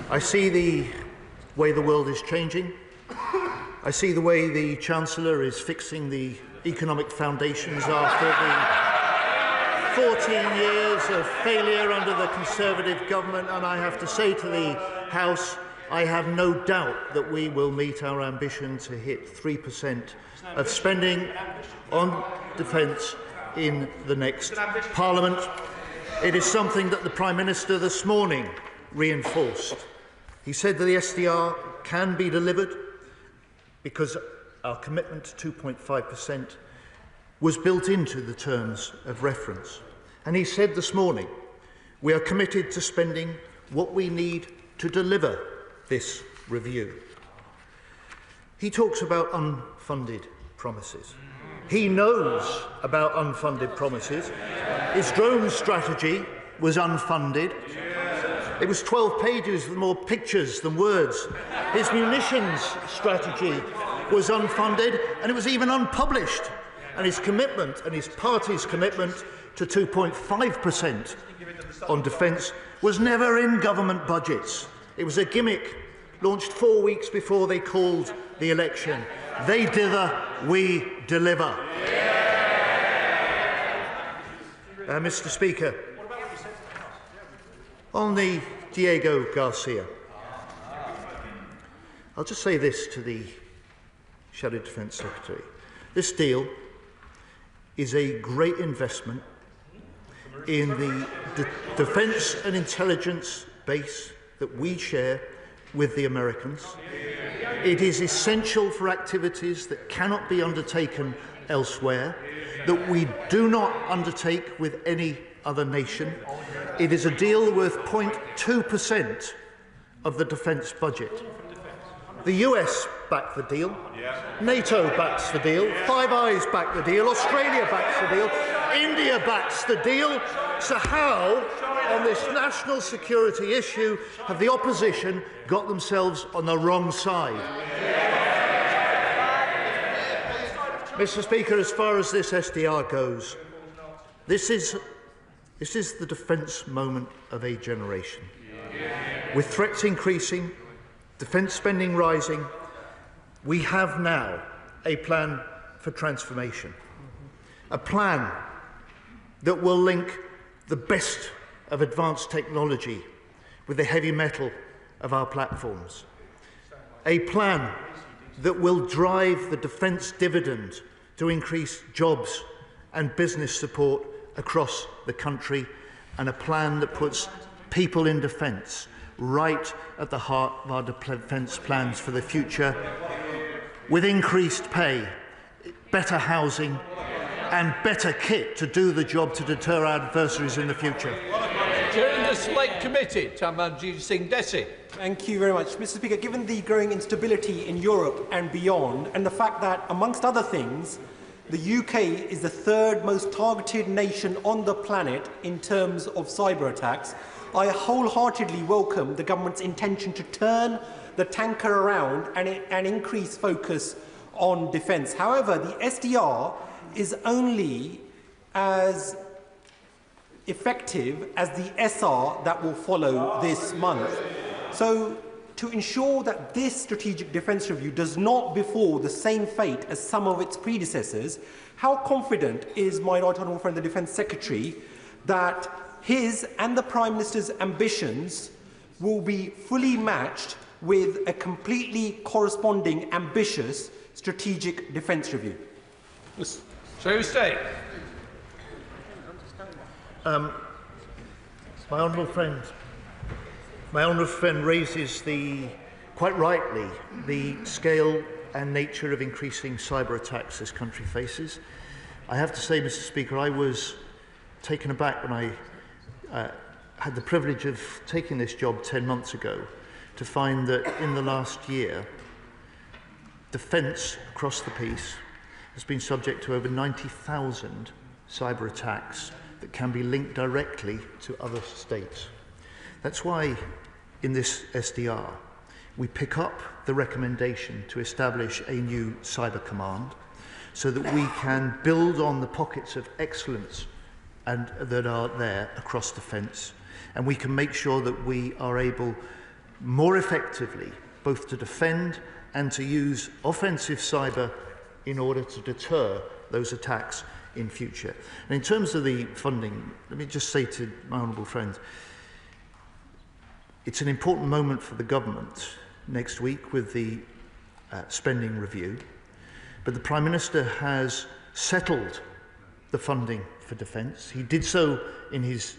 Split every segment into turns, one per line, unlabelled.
I see the way the world is changing. I see the way the Chancellor is fixing the economic foundations after the 14 years of failure under the Conservative government, and I have to say to the House, I have no doubt that we will meet our ambition to hit 3% of spending on defence in the next Parliament. It is something that the Prime Minister this morning reinforced. He said that the SDR can be delivered because our commitment to 2.5% was built into the terms of reference. And he said this morning, we are committed to spending what we need to deliver this review. He talks about unfunded promises. He knows about unfunded promises. His drone strategy was unfunded. It was 12 pages with more pictures than words. His munitions strategy was unfunded, and it was even unpublished. And his commitment, and his party's commitment to 2.5% on defence was never in government budgets. It was a gimmick launched 4 weeks before they called the election. They dither, we deliver. Mr. Speaker, on the Diego Garcia, I'll just say this to the Shadow Defence Secretary. This deal is a great investment in the defence and intelligence base that we share with the Americans. It is essential for activities that cannot be undertaken elsewhere, that we do not undertake with any other nation. It is a deal worth 0.2% of the defence budget. The US backed the deal, NATO backs the deal, Five Eyes backed the deal, Australia backs the deal, India backs the deal. So how, on this national security issue, have the opposition got themselves on the wrong side? Mr. Speaker, as far as this SDR goes, this is the defence moment of a generation. With threats increasing, defence spending rising, we have now a plan for transformation, a plan that will link the best of advanced technology with the heavy metal of our platforms, a plan that will drive the defence dividend to increase jobs and business support across the country, and a plan that puts people in defence right at the heart of our defence plans for the future, with increased pay, better housing and better kit to do the job to deter our adversaries in the future.
During the Select Committee, Tamanjit Singh Desi.
Thank you very much. Mr. Speaker, given the growing instability in Europe and beyond, and the fact that, amongst other things, the UK is the third most targeted nation on the planet in terms of cyber attacks, I wholeheartedly welcome the government's intention to turn the tanker around and increase focus on defence. However, the SDR is only as effective as the SR that will follow this month. So, to ensure that this strategic defence review does not befall the same fate as some of its predecessors, how confident is my right honourable friend, the Defence Secretary, that his and the Prime Minister's ambitions will be fully matched with a completely corresponding ambitious strategic defence review?
So you stay.
My honourable friend raises quite rightly the scale and nature of increasing cyber attacks this country faces. I have to say, Mr. Speaker, I was taken aback when I had the privilege of taking this job 10 months ago to find that in the last year, defence across the piece has been subject to over 90,000 cyber attacks that can be linked directly to other states. That's why in this SDR we pick up the recommendation to establish a new cyber command so that we can build on the pockets of excellence that are there across defence, and we can make sure that we are able more effectively, both to defend and to use offensive cyber in order to deter those attacks in future. And in terms of the funding, let me just say to my honourable friend, it's an important moment for the government next week with the spending review, but the Prime Minister has settled the funding for defence. He did so in his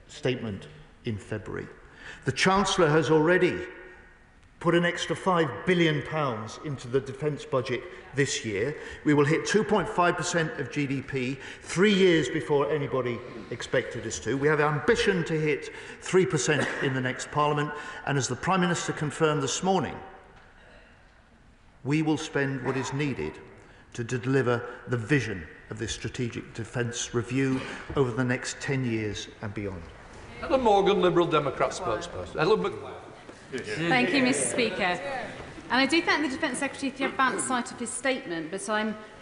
statement in February. The Chancellor has already put an extra £5 billion into the defence budget this year. We will hit 2.5% of GDP 3 years before anybody expected us to. We have ambition to hit 3% in the next Parliament, and as the Prime Minister confirmed this morning, we will spend what is needed to deliver the vision of this strategic defence review over the next 10 years and beyond.
Ellen Morgan, Liberal Democrat spokesperson.
Thank you, Mr. Speaker. And I do thank the Defence Secretary for the advance sight of his statement, but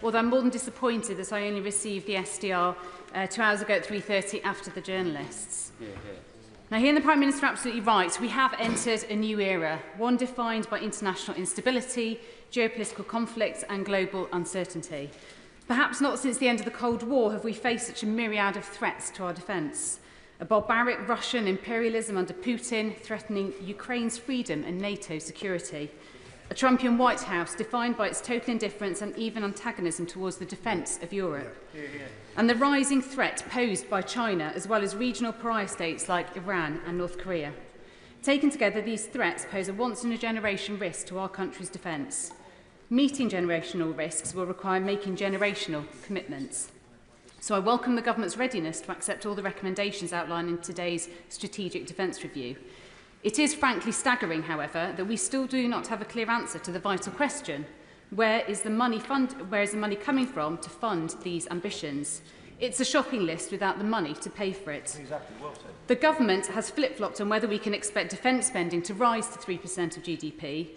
although I'm more than disappointed that I only received the SDR 2 hours ago at 3:30 after the journalists. Now, hearing the Prime Minister absolutely right, we have entered a new era, one defined by international instability, geopolitical conflict and global uncertainty. Perhaps not since the end of the Cold War have we faced such a myriad of threats to our defence. A barbaric Russian imperialism under Putin threatening Ukraine's freedom and NATO security. A Trumpian White House defined by its total indifference and even antagonism towards the defence of Europe. And the rising threat posed by China, as well as regional pariah states like Iran and North Korea. Taken together, these threats pose a once-in-a-generation risk to our country's defence. Meeting generational risks will require making generational commitments. So I welcome the Government's readiness to accept all the recommendations outlined in today's Strategic Defence Review. It is frankly staggering, however, that we still do not have a clear answer to the vital question: where is the money coming from to fund these ambitions? It's a shopping list without the money to pay for it. Exactly, well said. The Government has flip-flopped on whether we can expect defence spending to rise to 3% of GDP,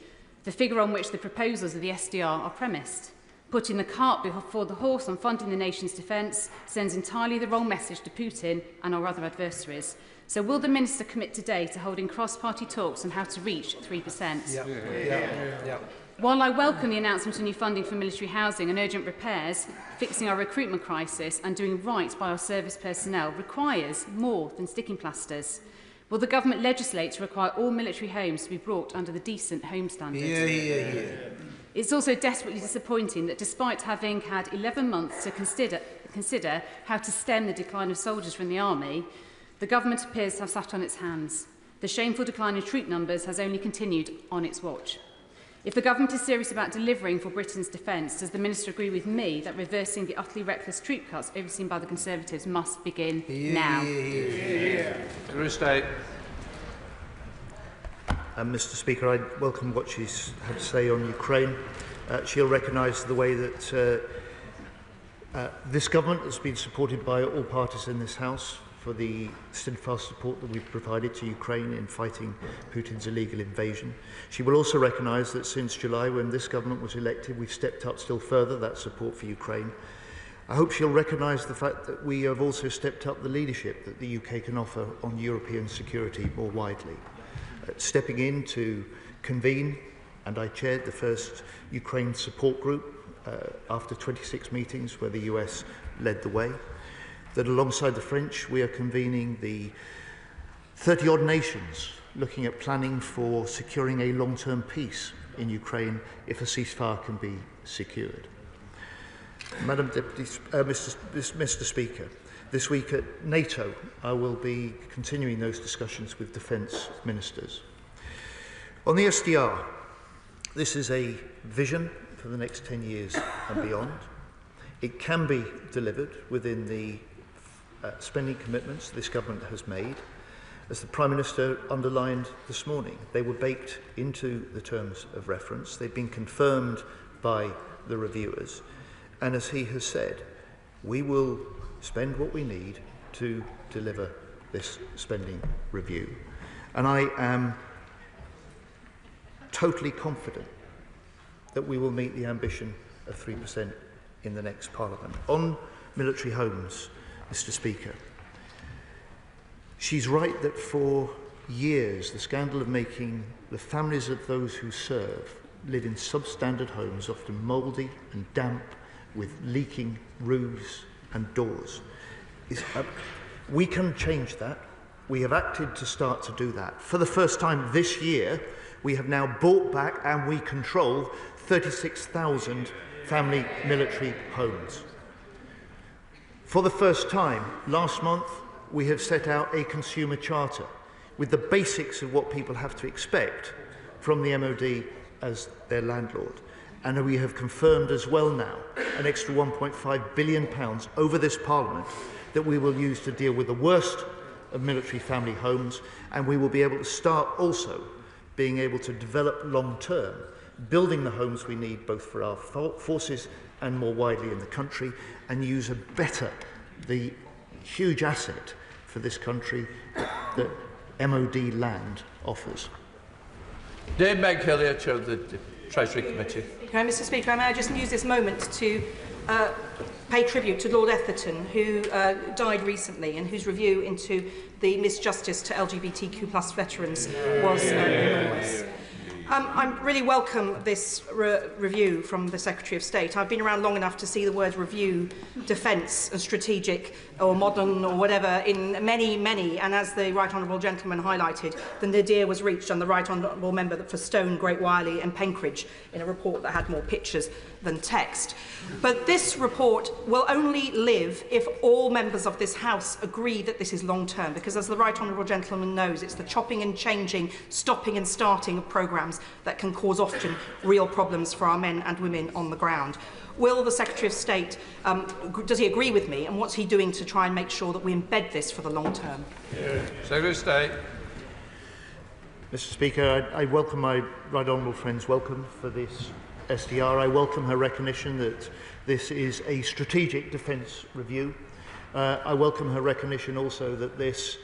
the figure on which the proposals of the SDR are premised. Putting the cart before the horse on funding the nation's defence sends entirely the wrong message to Putin and our other adversaries. So will the Minister commit today to holding cross-party talks on how to reach 3%? Yeah. While I welcome the announcement of new funding for military housing and urgent repairs, fixing our recruitment crisis and doing right by our service personnel requires more than sticking plasters. Will the Government legislate to require all military homes to be brought under the Decent Home Standard? It's also desperately disappointing that despite having had 11 months to consider how to stem the decline of soldiers from the army, the Government appears to have sat on its hands. The shameful decline in troop numbers has only continued on its watch. If the Government is serious about delivering for Britain's defence, does the Minister agree with me that reversing the utterly reckless troop cuts overseen by the Conservatives must begin now?
Mr. Speaker, I welcome what she's had to say on Ukraine. She'll recognise the way that this government has been supported by all parties in this House for the steadfast support that we've provided to Ukraine in fighting Putin's illegal invasion. She will also recognise that since July, when this government was elected, we've stepped up still further that support for Ukraine. I hope she'll recognise the fact that we have also stepped up the leadership that the UK can offer on European security more widely. Stepping in to convene, and I chaired the first Ukraine support group after 26 meetings where the US led the way. That alongside the French, we are convening the 30-odd nations looking at planning for securing a long-term peace in Ukraine if a ceasefire can be secured. Madam Deputy, Mr. Speaker, this week at NATO, I will be continuing those discussions with defence ministers. On the SDR, this is a vision for the next 10 years and beyond. It can be delivered within the spending commitments this government has made. As the Prime Minister underlined this morning, they were baked into the terms of reference. They've been confirmed by the reviewers. And as he has said, we will spend what we need to deliver this spending review. And I am totally confident that we will meet the ambition of 3% in the next Parliament. On military homes, Mr. Speaker, she's right that for years, the scandal of making the families of those who serve live in substandard homes, often mouldy and damp, with leaking roofs and doors. We can change that. We have acted to start to do that. For the first time this year, we have now bought back and we control 36,000 family military homes. For the first time, last month, we have set out a consumer charter with the basics of what people have to expect from the MOD as their landlord. And we have confirmed as well now an extra £1.5 billion over this Parliament that we will use to deal with the worst of military family homes, and we will be able to start also being able to develop long-term, building the homes we need both for our forces and more widely in the country, and use the huge asset for this country that MOD land offers.
Dame Meg Hillier, Chair of the Treasury Committee.
Mr. Speaker, may I just use this moment to pay tribute to Lord Etherton, who died recently and whose review into the misjustice to LGBTQ+ veterans was enormous. I really welcome this review from the Secretary of State. I've been around long enough to see the words review, defence and strategic or modern or whatever in many, and as the Right Honourable Gentleman highlighted, the nadir was reached on the Right Honourable Member for Stone, Great Wyllie and Penkridge in a report that had more pictures than text. But this report will only live if all members of this House agree that this is long-term, because as the Right Honourable Gentleman knows, it's the chopping and changing, stopping and starting of programmes that can cause often real problems for our men and women on the ground. Will the Secretary of State, does he agree with me, and what's he doing to try and make sure that we embed this for the long term?
Secretary of State.
Mr. Speaker, I welcome my Right Honourable friend's welcome for this SDR. I welcome her recognition that this is a strategic defence review. I welcome her recognition also that this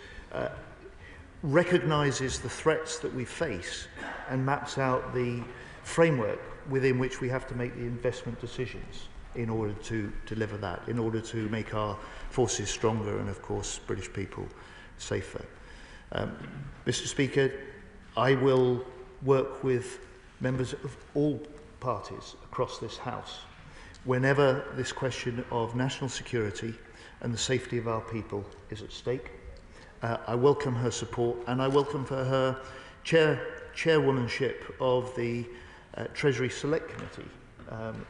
recognises the threats that we face and maps out the framework within which we have to make the investment decisions in order to deliver that, in order to make our forces stronger and, of course, British people safer. Mr. Speaker, I will work with members of all parties across this House whenever this question of national security and the safety of our people is at stake. I welcome her support, and I welcome for her chairwomanship of the Treasury Select Committee,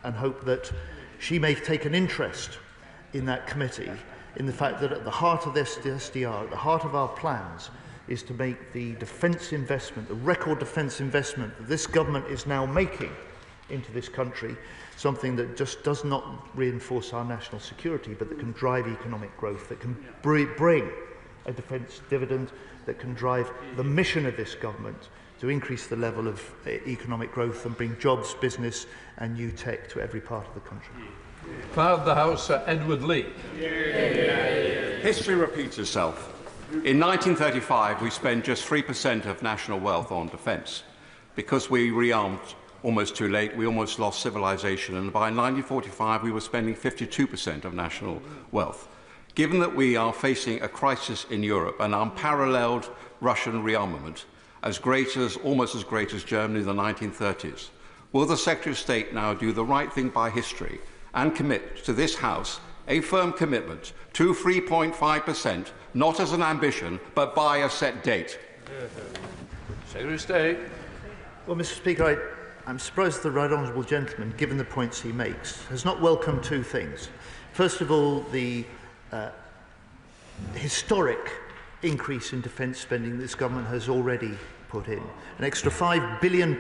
and hope that she may take an interest in that committee, in the fact that at the heart of this SDR, at the heart of our plans, is to make the defence investment, the record defence investment that this government is now making into this country, something that just does not reinforce our national security, but that can drive economic growth, that can bring a defence dividend, that can drive the mission of this government to increase the level of economic growth and bring jobs, business and new tech to every part of the country.
Part of the House, Edward Lee.
History repeats itself. In 1935, we spent just 3% of national wealth on defence. Because we rearmed almost too late, we almost lost civilization, and by 1945, we were spending 52% of national wealth. Given that we are facing a crisis in Europe, an unparalleled Russian rearmament, almost as great as Germany in the 1930s, will the Secretary of State now do the right thing by history and commit to this House a firm commitment to 3.5%, not as an ambition, but by a set date?
Secretary of State.
Well, Mr. Speaker, I'm surprised the Right Honourable Gentleman, given the points he makes, has not welcomed two things. First of all, the historic increase in defence spending this government has already put in. An extra £5 billion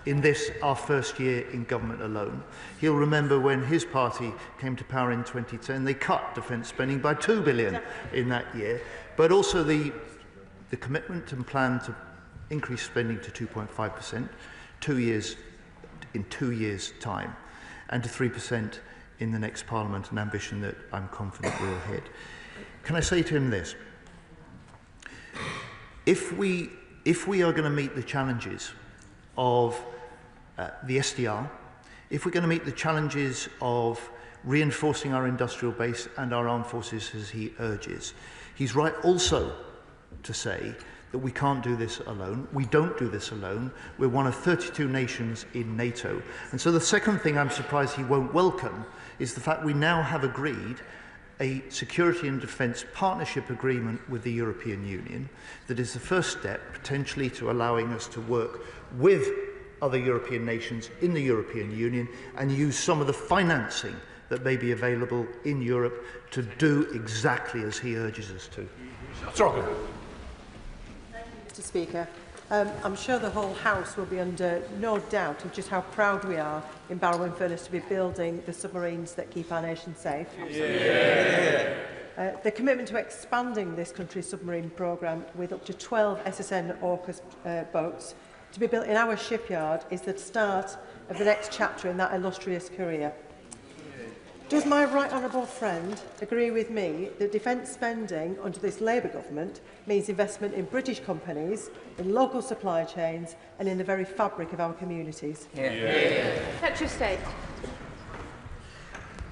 in this, our first year in government alone. He'll remember when his party came to power in 2010, they cut defence spending by £2 billion in that year. But also the commitment and plan to increase spending to 2.5%, 2 years, in 2 years' time, and to 3% in the next Parliament, an ambition that I'm confident we'll hit. Can I say to him this? If we are going to meet the challenges of the SDR, if we're going to meet the challenges of reinforcing our industrial base and our armed forces as he urges, he's right also to say that we can't do this alone. We don't do this alone. We're one of 32 nations in NATO. And so the second thing I'm surprised he won't welcome is the fact we now have agreed a security and defence partnership agreement with the European Union that is the first step potentially to allowing us to work with other European nations in the European Union and use some of the financing that may be available in Europe to do exactly as he urges us to.
Mr. Speaker, I'm sure the whole House will be under no doubt of just how proud we are in Barrow-in-Furness to be building the submarines that keep our nation safe. The commitment to expanding this country's submarine programme with up to 12 SSN AUKUS boats to be built in our shipyard is the start of the next chapter in that illustrious career. Does my right honourable friend agree with me that defence spending under this Labour government means investment in British companies, in local supply chains and in the very fabric of our communities?
Secretary of State.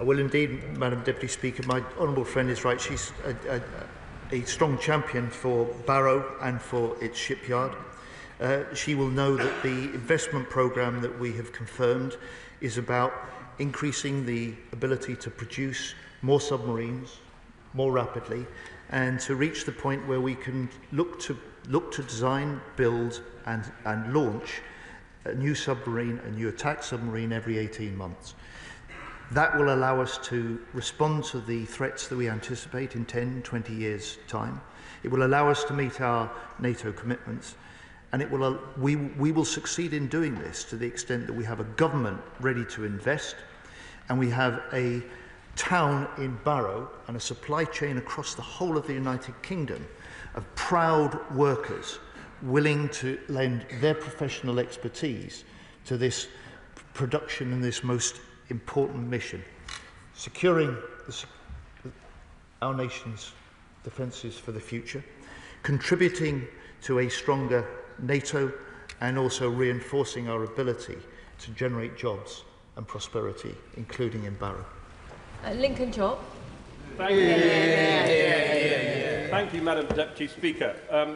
I will indeed, Madam Deputy Speaker. My honourable friend is right. She's a strong champion for Barrow and for its shipyard. She will know that the investment programme that we have confirmed is about increasing the ability to produce more submarines more rapidly and to reach the point where we can look to design, build and launch a new submarine, a new attack submarine every 18 months. That will allow us to respond to the threats that we anticipate in 10, 20 years' time. It will allow us to meet our NATO commitments. And we will succeed in doing this to the extent that we have a government ready to invest and we have a town in Barrow and a supply chain across the whole of the United Kingdom of proud workers willing to lend their professional expertise to this production and this most important mission, securing our nation's defences for the future, contributing to a stronger NATO and also reinforcing our ability to generate jobs and prosperity, including in Barrow.
Lincoln Job.
Thank you. Thank you, Madam Deputy Speaker.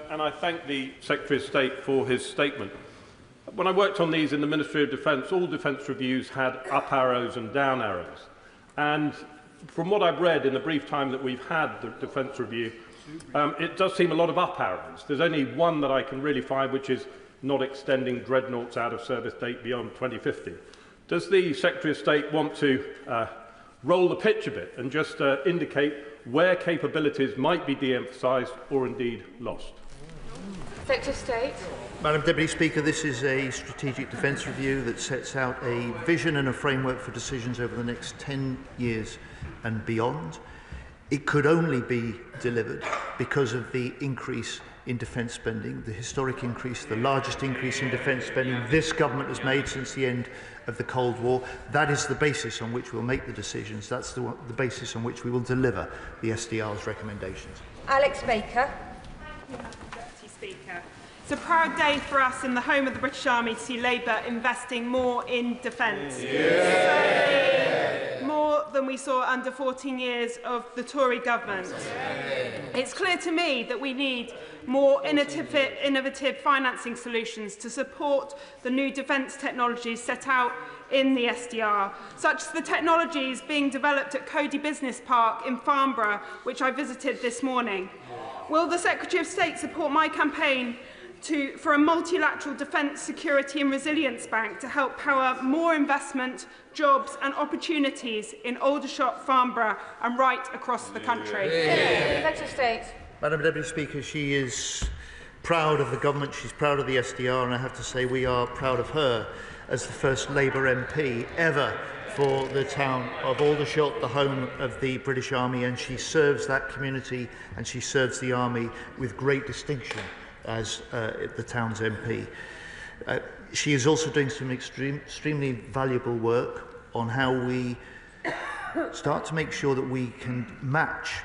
And I thank the Secretary of State for his statement. When I worked on these in the Ministry of Defence, all defence reviews had up arrows and down arrows. And from what I've read in the brief time that we've had the defence review, it does seem a lot of up arrows. There's only one that I can really find, which is not extending dreadnoughts out of service date beyond 2050. Does the Secretary of State want to roll the pitch a bit and just indicate where capabilities might be de-emphasised or indeed lost?
Secretary of State.
Madam Deputy Speaker, this is a strategic defence review that sets out a vision and a framework for decisions over the next 10 years and beyond. It could only be delivered because of the increase in defence spending, the historic increase, the largest increase in defence spending this government has made since the end of the Cold War. That is the basis on which we'll make the decisions. That's the basis on which we will deliver the SDR's recommendations.
Alex Baker.
Deputy Speaker. It's a proud day for us in the home of the British Army to see Labour investing more in defence. Certainly more than we saw under 14 years of the Tory government. It's clear to me that we need more innovative financing solutions to support the new defence technologies set out in the SDR, such as the technologies being developed at Cody Business Park in Farnborough, which I visited this morning. Will the Secretary of State support my campaign for a multilateral defence, security and resilience bank to help power more investment, jobs and opportunities in Aldershot, Farnborough and right across the country?
Secretary of State.
Madam Deputy Speaker, she is proud of the government, she's proud of the SDR, and I have to say we are proud of her as the first Labour MP ever for the town of Aldershot, the home of the British Army, and she serves that community and she serves the Army with great distinction as the town's MP. She is also doing some extremely valuable work on how we start to make sure that we can match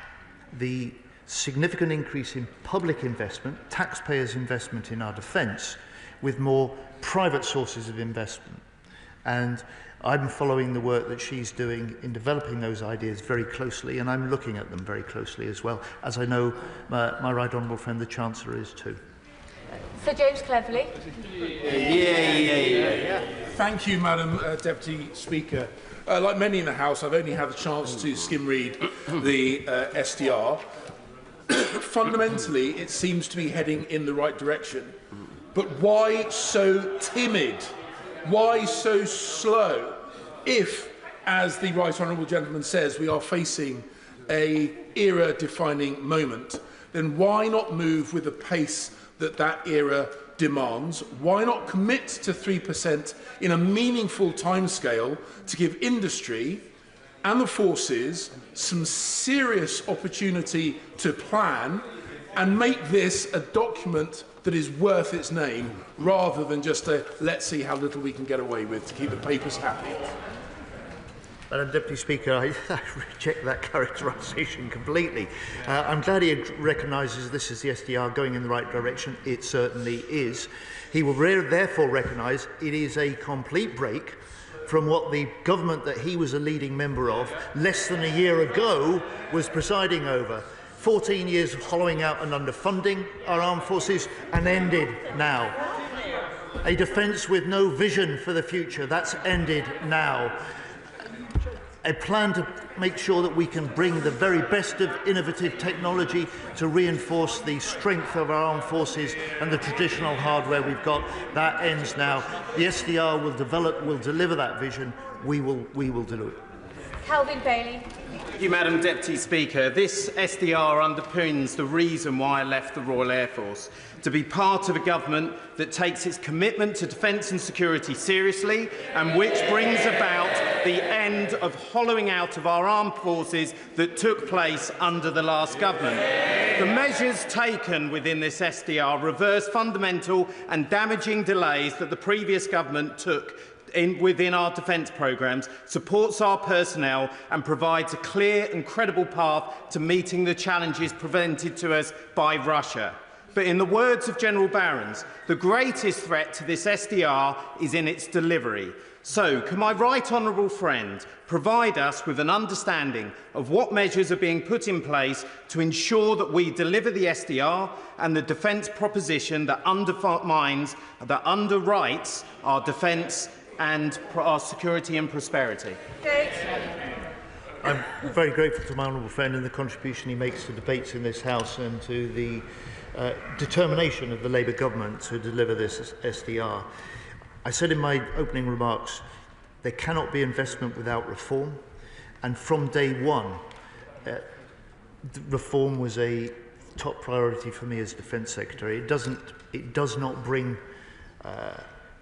the significant increase in public investment, taxpayers' investment in our defence, with more private sources of investment. And I'm following the work that she's doing in developing those ideas very closely, and I'm looking at them very closely as well, as I know my right honourable friend the Chancellor is too.
Sir James Cleverly.
Thank you, Madam Deputy Speaker. Like many in the House, I've only had the chance to skim read the SDR. Fundamentally, it seems to be heading in the right direction. But why so timid? Why so slow? If, as the Right Honourable Gentleman says, we are facing an era-defining moment, then why not move with the pace that that era demands? Why not commit to 3% in a meaningful timescale to give industry and the forces some serious opportunity to plan and make this a document that is worth its name, rather than just a let's see how little we can get away with to keep the papers happy?
Madam Deputy Speaker, I reject that characterisation completely. I'm glad he recognises this is the SDR going in the right direction. It certainly is. He will therefore recognise it is a complete break from what the government that he was a leading member of less than a year ago was presiding over. 14 years of hollowing out and underfunding our armed forces, and ended now. A defence with no vision for the future, that's ended now. A plan to make sure that we can bring the very best of innovative technology to reinforce the strength of our armed forces and the traditional hardware we've got, that ends now. The SDR will deliver that vision. We will deliver it.
Calvin Bailey.
Thank you, Madam Deputy Speaker. This SDR underpins the reason why I left the Royal Air Force: to be part of a government that takes its commitment to defence and security seriously, and which brings about the end of hollowing out of our armed forces that took place under the last government. The measures taken within this SDR reverse fundamental and damaging delays that the previous government took within our defence programmes, supports our personnel and provides a clear and credible path to meeting the challenges presented to us by Russia. But in the words of General Barrons, the greatest threat to this SDR is in its delivery. So, can my right honourable friend provide us with an understanding of what measures are being put in place to ensure that we deliver the SDR and the defence proposition that undermines, that underwrites our defence and our security and prosperity?
I'm very grateful to my honourable friend and the contribution he makes to debates in this House and to the determination of the Labour government to deliver this SDR. I said in my opening remarks, there cannot be investment without reform, and from day one, reform was a top priority for me as Defence Secretary. It does not bring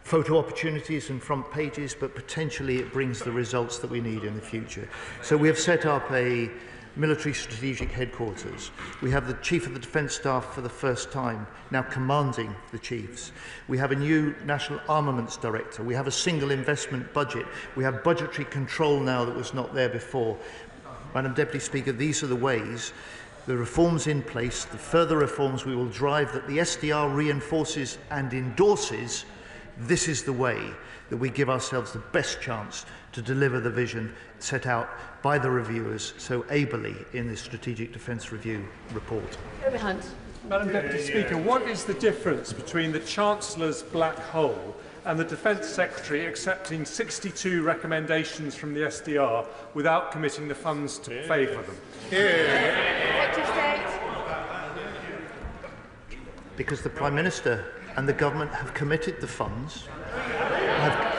photo opportunities and front pages, but potentially it brings the results that we need in the future. So we have set up a military strategic headquarters. We have the Chief of the Defence Staff for the first time now commanding the chiefs. We have a new National Armaments Director. We have a single investment budget. We have budgetary control now that was not there before. Madam Deputy Speaker, these are the ways, the reforms in place, the further reforms we will drive that the SDR reinforces and endorses. This is the way that we give ourselves the best chance to deliver the vision set out by the reviewers so ably in the Strategic Defence Review report.
Madam Deputy Speaker, what is the difference between the Chancellor's black hole and the Defence Secretary accepting 62 recommendations from the SDR without committing the funds to pay for them?
Because the Prime Minister and the Government have committed the funds.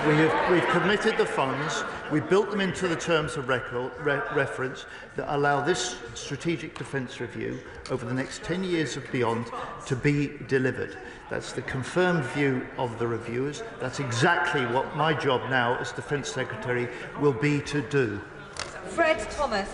We've committed the funds. We've built them into the terms of reference that allow this Strategic Defence Review over the next 10 years and beyond to be delivered. That's the confirmed view of the reviewers. That's exactly what my job now as Defence Secretary will be to do.
Fred Thomas.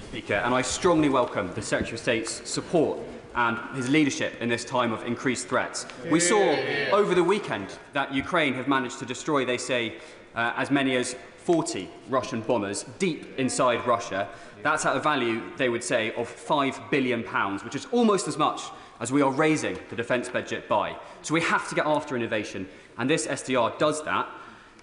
Speaker, and I strongly welcome the Secretary of State's support and his leadership in this time of increased threats. We saw over the weekend that Ukraine have managed to destroy, they say, as many as 40 Russian bombers deep inside Russia. That's at a value, they would say, of £5 billion, which is almost as much as we are raising the defence budget by. So we have to get after innovation, and this SDR does that.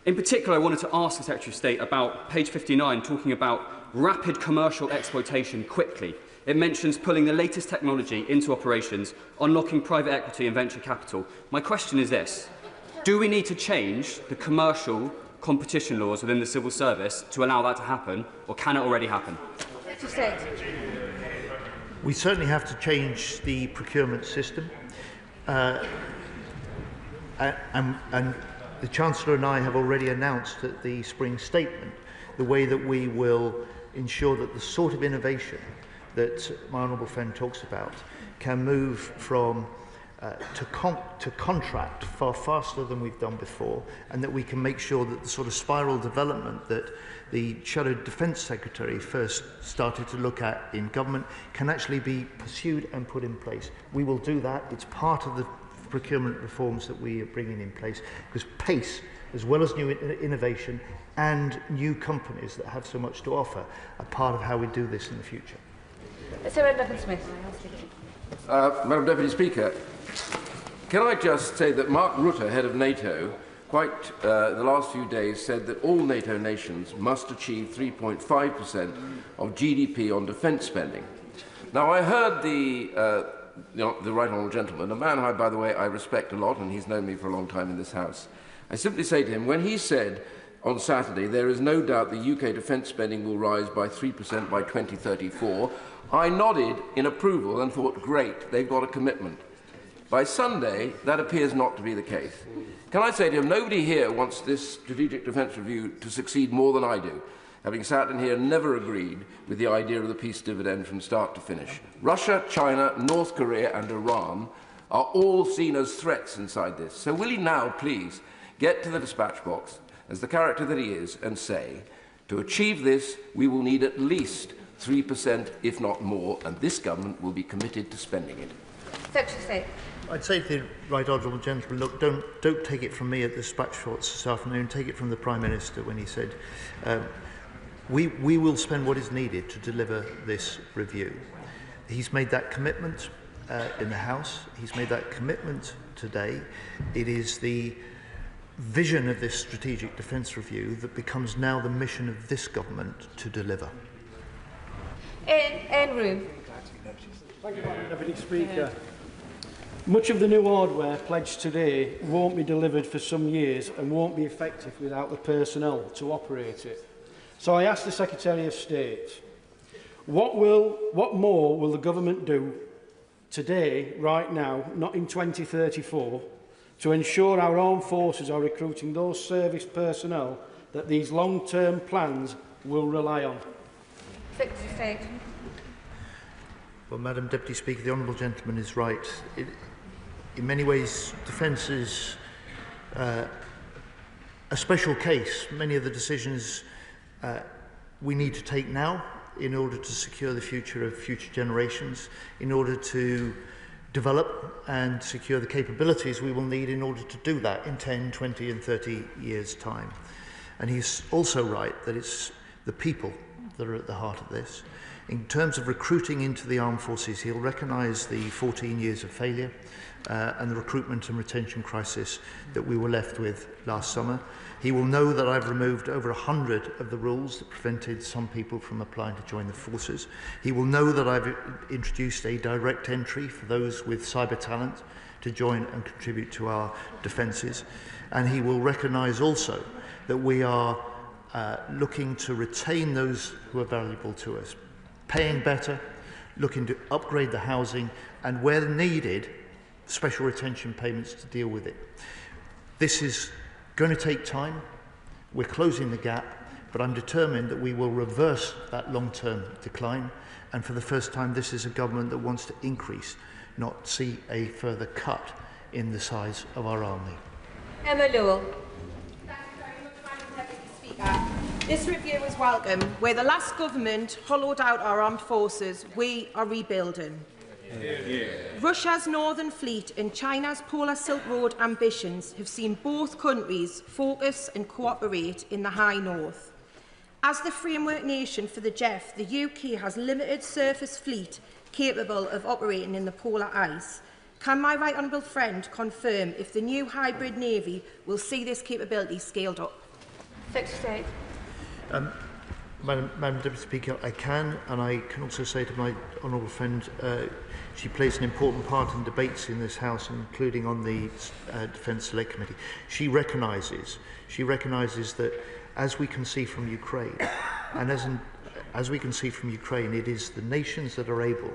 In particular, I wanted to ask the Secretary of State about page 59, talking about rapid commercial exploitation quickly. It mentions pulling the latest technology into operations, unlocking private equity and venture capital. My question is this: do we need to change the commercial competition laws within the civil service to allow that to happen, or can it already happen?
We certainly have to change the procurement system. And the Chancellor and I have already announced at the spring statement the way that we will ensure that the sort of innovation that my honourable friend talks about can move from to contract far faster than we've done before, and that we can make sure that the sort of spiral development that the Shadow Defence Secretary first started to look at in government can actually be pursued and put in place. We will do that. It's part of the procurement reforms that we are bringing in place, because pace, as well as new innovation and new companies that have so much to offer, are part of how we do this in the future.
Sir Smith.
Madam Deputy Speaker, can I just say that Mark Rutte, head of NATO, the last few days said that all NATO nations must achieve 3.5% of GDP on defence spending. Now, I heard the right honourable gentleman, a man, by the way, I respect a lot, and he's known me for a long time in this House. I simply say to him, when he said on Saturday there is no doubt the UK defence spending will rise by 3% by 2034, I nodded in approval and thought, great, they've got a commitment. By Sunday, that appears not to be the case. Can I say to him, nobody here wants this strategic defence review to succeed more than I do, having sat in here and never agreed with the idea of the peace dividend from start to finish. Russia, China, North Korea and Iran are all seen as threats inside this. So will he now, please, get to the dispatch box, as the character that he is, and say, to achieve this, we will need at least 3%, if not more, and this government will be committed to spending it.
Secretary of State.
I'd say to the right honourable gentleman, look, don't take it from me at the dispatch box this afternoon, take it from the Prime Minister when he said, we will spend what is needed to deliver this review. He's made that commitment in the House. He's made that commitment today. It is the vision of this strategic defence review that becomes now the mission of this government to deliver.
In room.
Thank you, Madam Deputy Speaker. Much of the new hardware pledged today won't be delivered for some years and won't be effective without the personnel to operate it. So I ask the Secretary of State, what more will the government do today, right now, not in 2034, to ensure our armed forces are recruiting those service personnel that these long-term plans will rely on?
Secretary of State.
Well, Madam Deputy Speaker, the honourable gentleman is right. In many ways, defence is a special case. Many of the decisions we need to take now in order to secure the future of future generations, in order to develop and secure the capabilities we will need in order to do that in 10, 20 and 30 years' time. And he's also right that it's the people that are at the heart of this. In terms of recruiting into the armed forces, he'll recognise the 14 years of failure and the recruitment and retention crisis that we were left with last summer. He will know that I've removed over 100 of the rules that prevented some people from applying to join the forces. He will know that I've introduced a direct entry for those with cyber talent to join and contribute to our defences. And he will recognise also that we are looking to retain those who are valuable to us, paying better, looking to upgrade the housing, and where needed, special retention payments to deal with it. This is going to take time. We're closing the gap, but I'm determined that we will reverse that long-term decline. And for the first time, this is a government that wants to increase, not see a further cut in the size of our army.
Emma Lewell.
This review is welcome. Where the last government hollowed out our armed forces, we are rebuilding. Russia's Northern Fleet and China's Polar Silk Road ambitions have seen both countries focus and cooperate in the High North. As the framework nation for the JEF, the UK has limited surface fleet capable of operating in the polar ice. Can my right honourable friend confirm if the new hybrid navy will see this capability scaled up?
Secretary of State.
Madam Deputy Speaker, I can, and I can also say to my honourable friend, she plays an important part in debates in this House, including on the Defence Select Committee. She recognises that, as we can see from Ukraine, and as we can see from Ukraine, it is the nations that are able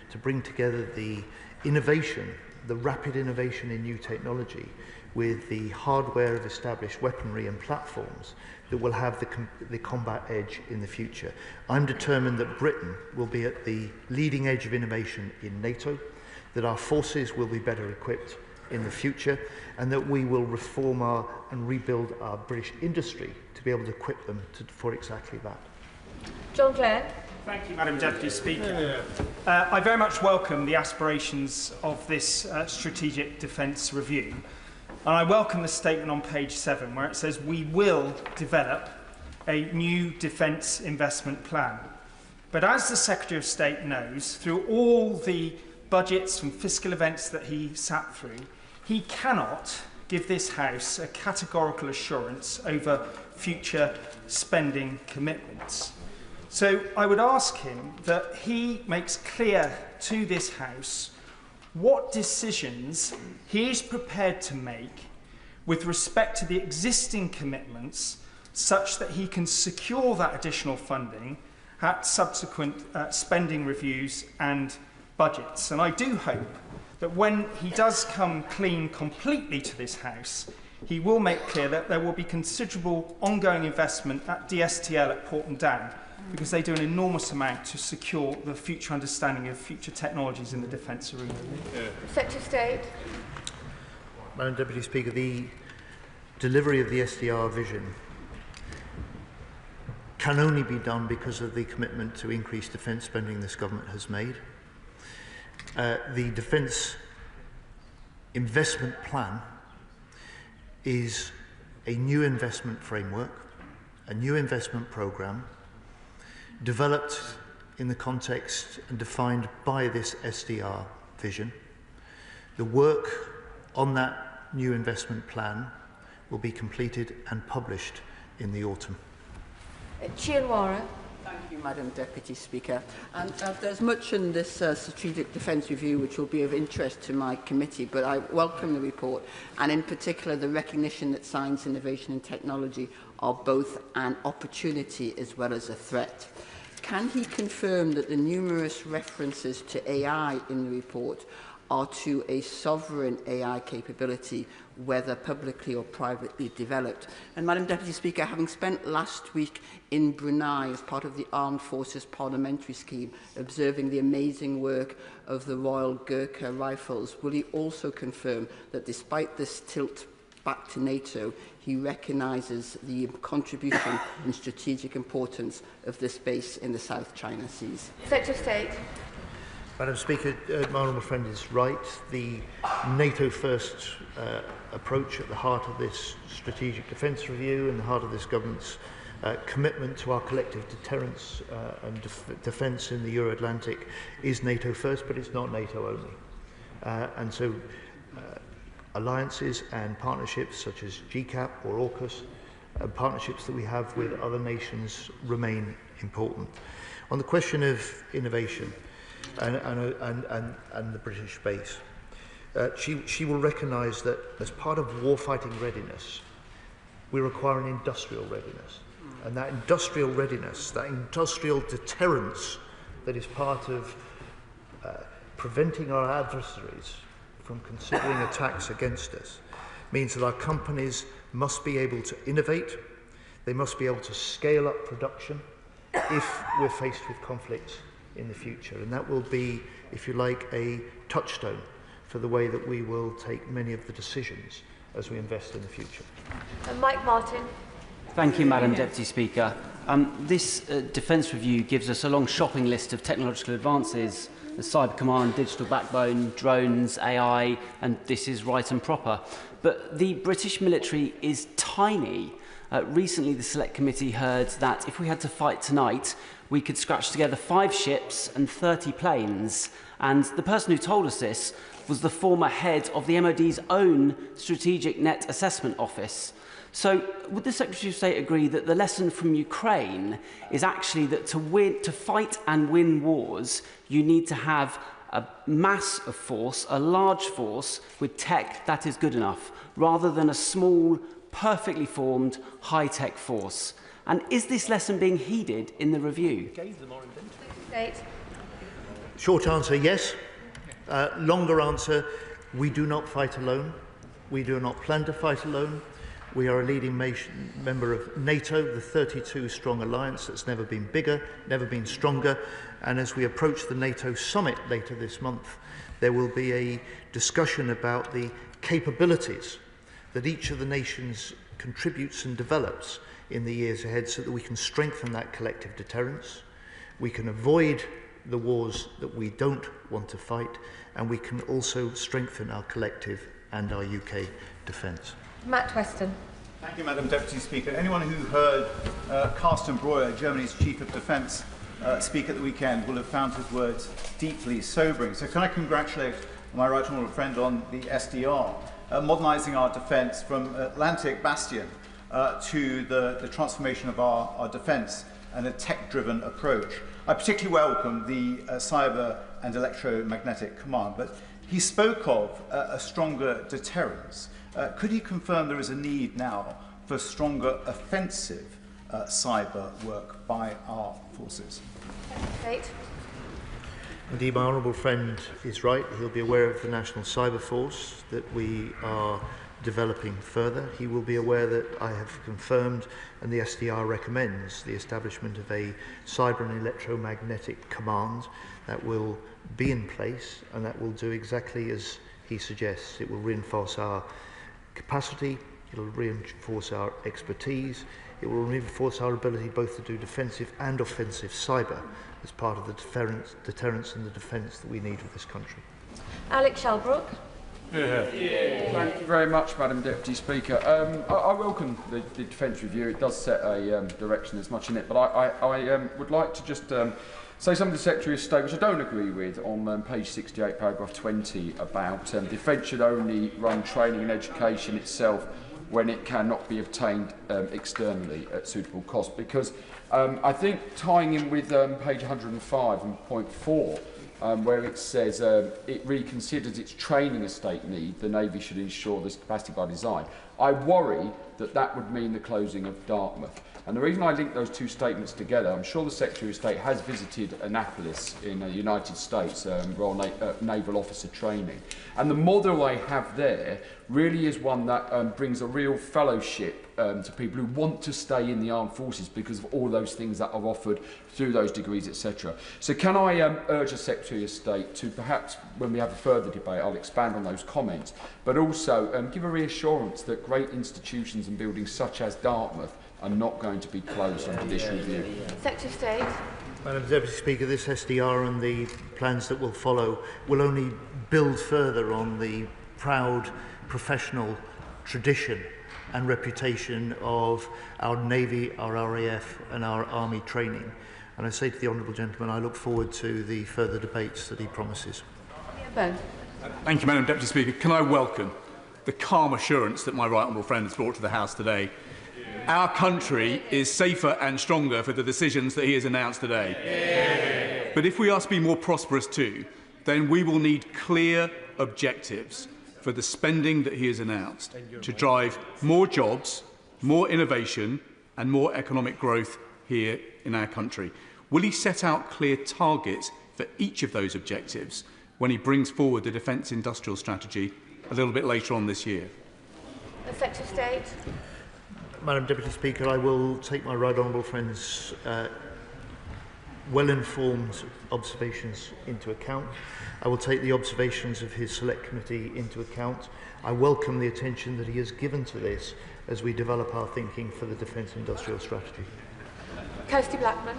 to bring together the innovation, the rapid innovation in new technology, with the hardware of established weaponry and platforms that will have the combat edge in the future. I'm determined that Britain will be at the leading edge of innovation in NATO, that our forces will be better equipped in the future, and that we will reform and rebuild our British industry to be able to equip them for exactly that.
John Glenn.
Thank you, Madam Deputy Speaker. I very much welcome the aspirations of this strategic defence review. And I welcome the statement on page 7 where it says we will develop a new defence investment plan. But as the Secretary of State knows, through all the budgets and fiscal events that he sat through, he cannot give this House a categorical assurance over future spending commitments. So I would ask him that he makes clear to this House what decisions he is prepared to make with respect to the existing commitments such that he can secure that additional funding at subsequent spending reviews and budgets. And I do hope that when he does come clean completely to this House, he will make clear that there will be considerable ongoing investment at DSTL at Porton Down, because they do an enormous amount to secure the future understanding of future technologies in the defence arena.
Secretary of State.
Madam Deputy Speaker, the delivery of the SDR vision can only be done because of the commitment to increase defence spending this government has made. The Defence Investment Plan is a new investment framework, a new investment programme, developed in the context and defined by this SDR vision. The work on that new investment plan will be completed and published in the autumn.
Chianwara.
Thank you, Madam Deputy Speaker. And there's much in this strategic defence review which will be of interest to my committee, but I welcome the report, and in particular the recognition that science, innovation and technology are both an opportunity as well as a threat. Can he confirm that the numerous references to AI in the report are to a sovereign AI capability, whether publicly or privately developed? And Madam Deputy Speaker, having spent last week in Brunei as part of the Armed Forces Parliamentary Scheme, observing the amazing work of the Royal Gurkha Rifles, will he also confirm that despite this tilt back to NATO, he recognises the contribution and strategic importance of this base in the South China Seas?
Secretary of State.
Madam Speaker, my honourable friend is right. The NATO-first approach at the heart of this strategic defence review and the heart of this government's commitment to our collective deterrence and defence in the Euro-Atlantic is NATO first, but it's not NATO only. And so alliances and partnerships such as GCAP or AUKUS, partnerships that we have with other nations, remain important. On the question of innovation and the British base, she will recognise that as part of warfighting readiness, we require an industrial readiness. And that industrial readiness, that industrial deterrence that is part of preventing our adversaries from considering attacks against us, means that our companies must be able to innovate, they must be able to scale up production if we're faced with conflicts in the future. And that will be, if you like, a touchstone for the way that we will take many of the decisions as we invest in the future.
Mike Martin.
Thank you, Madam Deputy Speaker. This defence review gives us a long shopping list of technological advances: the cyber command, digital backbone, drones, AI, and this is right and proper. But the British military is tiny. Recently, the Select Committee heard that if we had to fight tonight, we could scratch together 5 ships and 30 planes. And the person who told us this was the former head of the MOD's own Strategic Net Assessment Office. So would the Secretary of State agree that the lesson from Ukraine is actually that to fight and win wars, you need to have a mass of force, a large force with tech that is good enough, rather than a small, perfectly formed, high-tech force? And is this lesson being heeded in the review?
Short answer, yes. Longer answer, we do not fight alone. We do not plan to fight alone. We are a leading member of NATO, the 32-strong alliance that's never been bigger, never been stronger. And as we approach the NATO summit later this month, there will be a discussion about the capabilities that each of the nations contributes and develops in the years ahead, so that we can strengthen that collective deterrence, we can avoid the wars that we don't want to fight, and we can also strengthen our collective and our UK defence.
Matt Weston.
Thank you, Madam Deputy Speaker. Anyone who heard Carsten Breuer, Germany's Chief of Defence, speak at the weekend will have found his words deeply sobering. So can I congratulate my right honourable friend on the SDR, modernising our defence from Atlantic bastion to the transformation of our defence and a tech-driven approach. I particularly welcome the cyber and electromagnetic command, but he spoke of a stronger deterrence. Could he confirm there is a need now for stronger offensive cyber work by our forces?
Indeed, my honourable friend is right. He'll be aware of the National Cyber Force that we are developing further. He will be aware that I have confirmed, and the SDR recommends, the establishment of a cyber and electromagnetic command that will be in place, and that will do exactly as he suggests. It will reinforce our capacity, it will reinforce our expertise, it will reinforce our ability both to do defensive and offensive cyber as part of the deterrence and the defence that we need of this country.
Alex Shelbrook.
Thank you very much, Madam Deputy Speaker. I welcome the Defence Review. It does set a direction, there's much in it, but I would like to just say something to the Secretary of State, which I don't agree with, on page 68, paragraph 20, about Defence should only run training and education itself when it cannot be obtained externally at suitable cost. Because I think tying in with page 105 and point 4, where it says it reconsiders its training estate need, the Navy should ensure this capacity by design. I worry that that would mean the closing of Dartmouth. And the reason I link those two statements together, I'm sure the Secretary of State has visited Annapolis in the United States, Royal Naval Officer Training. And the model they have there really is one that brings a real fellowship to people who want to stay in the armed forces because of all those things that are offered through those degrees, etc. So can I urge the Secretary of State to perhaps, when we have a further debate, I'll expand on those comments, but also give a reassurance that great institutions and buildings such as Dartmouth are not going to be closed under this review.
Secretary of State.
Madam Deputy Speaker, this SDR and the plans that will follow will only build further on the proud professional tradition and reputation of our Navy, our RAF and our Army training. And I say to the Honourable Gentleman, I look forward to the further debates that he promises.
Thank you, Madam Deputy Speaker. Can I welcome the calm assurance that my right honourable friend has brought to the House today? Our country is safer and stronger for the decisions that he has announced today. Yeah. But if we are to be more prosperous too, then we will need clear objectives for the spending that he has announced to drive more jobs, more innovation and more economic growth here in our country. Will he set out clear targets for each of those objectives when he brings forward the Defence Industrial Strategy a little bit later on this year?
Secretary of State.
Madam Deputy Speaker, I will take my right honourable friend's well-informed observations into account. I will take the observations of his Select Committee into account. I welcome the attention that he has given to this as we develop our thinking for the Defence Industrial Strategy.
Kirsty Blackman.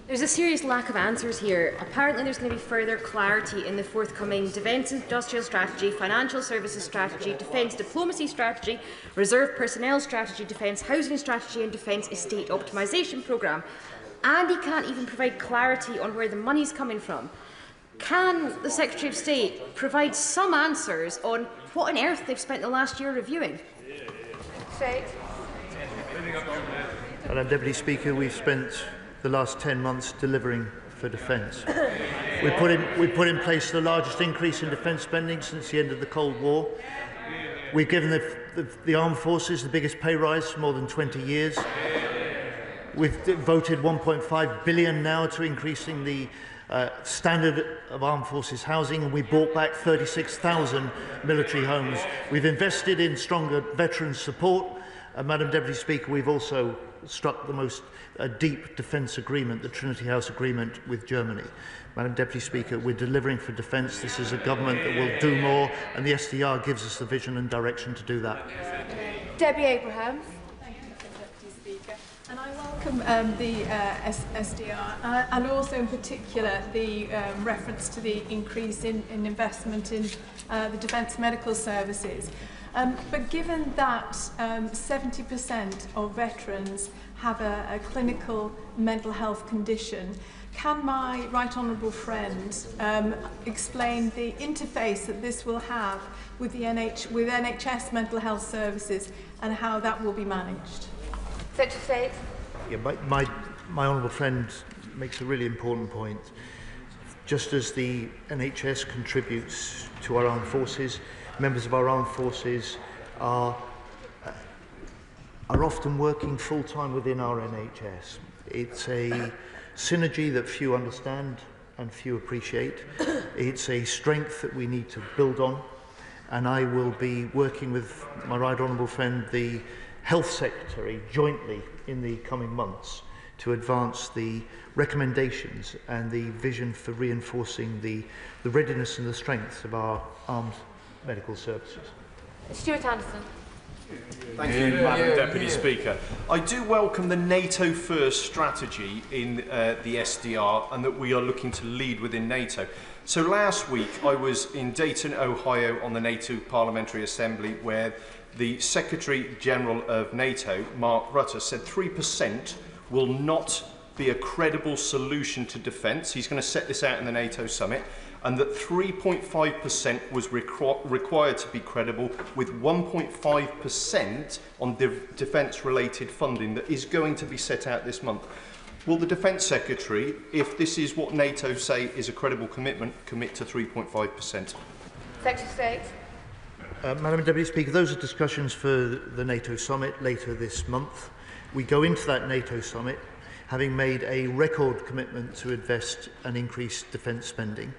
There's a serious lack of answers here. Apparently there's going to be further clarity in the forthcoming Defence Industrial Strategy, Financial Services Strategy, Defence Diplomacy Strategy, Reserve Personnel Strategy, Defence Housing Strategy and Defence Estate Optimisation Programme. And he can't even provide clarity on where the money's coming from. Can the Secretary of State provide some answers on what on earth they've spent the last year reviewing?
Madam Deputy Speaker, we've spent the last 10 months delivering for defence. We put in place the largest increase in defence spending since the end of the Cold War. We've given the armed forces the biggest pay rise for more than 20 years. We've devoted £1.5 billion now to increasing the standard of armed forces housing, and we bought back 36,000 military homes. We've invested in stronger veteran support. Madam Deputy Speaker, we've also struck the most deep defence agreement, the Trinity House Agreement with Germany. Madam Deputy Speaker, we're delivering for defence. This is a government that will do more, and the SDR gives us the vision and direction to do that.
Debbie Abrahams.
And I welcome the SDR and also in particular the reference to the increase in investment in the Defence Medical Services. But given that 70% of veterans have a clinical mental health condition, can my right honourable friend explain the interface that this will have with the NHS mental health services and how that will be managed?
Secretary of State.
Yeah, my honourable friend makes a really important point. Just as the NHS contributes to our armed forces, members of our armed forces are often working full-time within our NHS. It's a synergy that few understand and few appreciate. It's a strength that we need to build on, and I will be working with my right honourable friend, the Health Secretary, jointly in the coming months to advance the recommendations and the vision for reinforcing the readiness and the strength of our armed medical services.
Stuart Anderson.
Thank you, Madam Deputy Speaker. I do welcome the NATO first strategy in the SDR and that we are looking to lead within NATO. So last week I was in Dayton, Ohio on the NATO Parliamentary Assembly where the Secretary General of NATO, Mark Rutte, said 3% will not be a credible solution to defence. He's going to set this out in the NATO summit, and that 3.5% was required to be credible, with 1.5% on defence-related funding that is going to be set out this month. Will the Defence Secretary, if this is what NATO say is a credible commitment, commit to 3.5%?
Secretary of State.
Madam Deputy Speaker, those are discussions for the NATO summit later this month. We go into that NATO summit having made a record commitment to invest and increase defence spending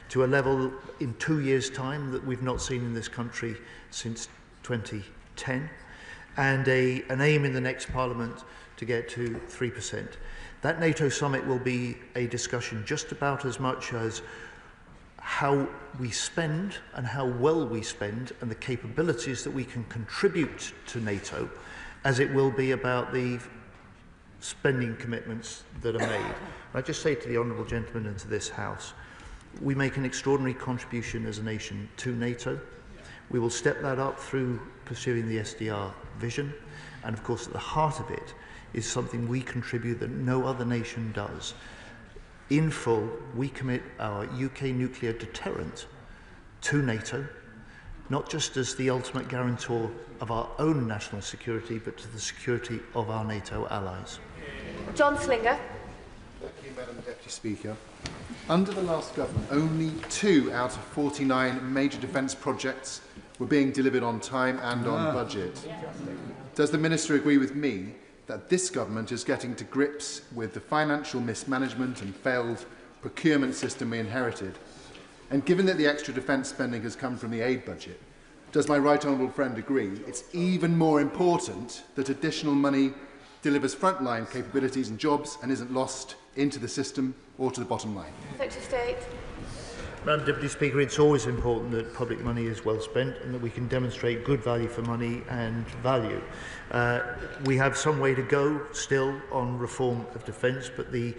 to a level in 2 years' time that we've not seen in this country since 2010, and an aim in the next Parliament to get to 3%. That NATO summit will be a discussion just about as much as how we spend and how well we spend and the capabilities that we can contribute to NATO, as it will be about the spending commitments that are made. And I just say to the honourable gentleman and to this House, we make an extraordinary contribution as a nation to NATO. We will step that up through pursuing the SDR vision, and of course at the heart of it is something we contribute that no other nation does. In full, we commit our UK nuclear deterrent to NATO, not just as the ultimate guarantor of our own national security, but to the security of our NATO allies.
John Slinger.
Thank you, Madam Deputy Speaker. Under the last government, only 2 out of 49 major defence projects were being delivered on time and on budget. Does the Minister agree with me that this government is getting to grips with the financial mismanagement and failed procurement system we inherited? And given that the extra defence spending has come from the aid budget, does my right honourable friend agree it's even more important that additional money delivers frontline capabilities and jobs and isn't lost into the system or to the bottom line?
Secretary of State.
Madam Deputy Speaker, it's always important that public money is well spent and that we can demonstrate good value for money and value. We have some way to go still on reform of defence, but the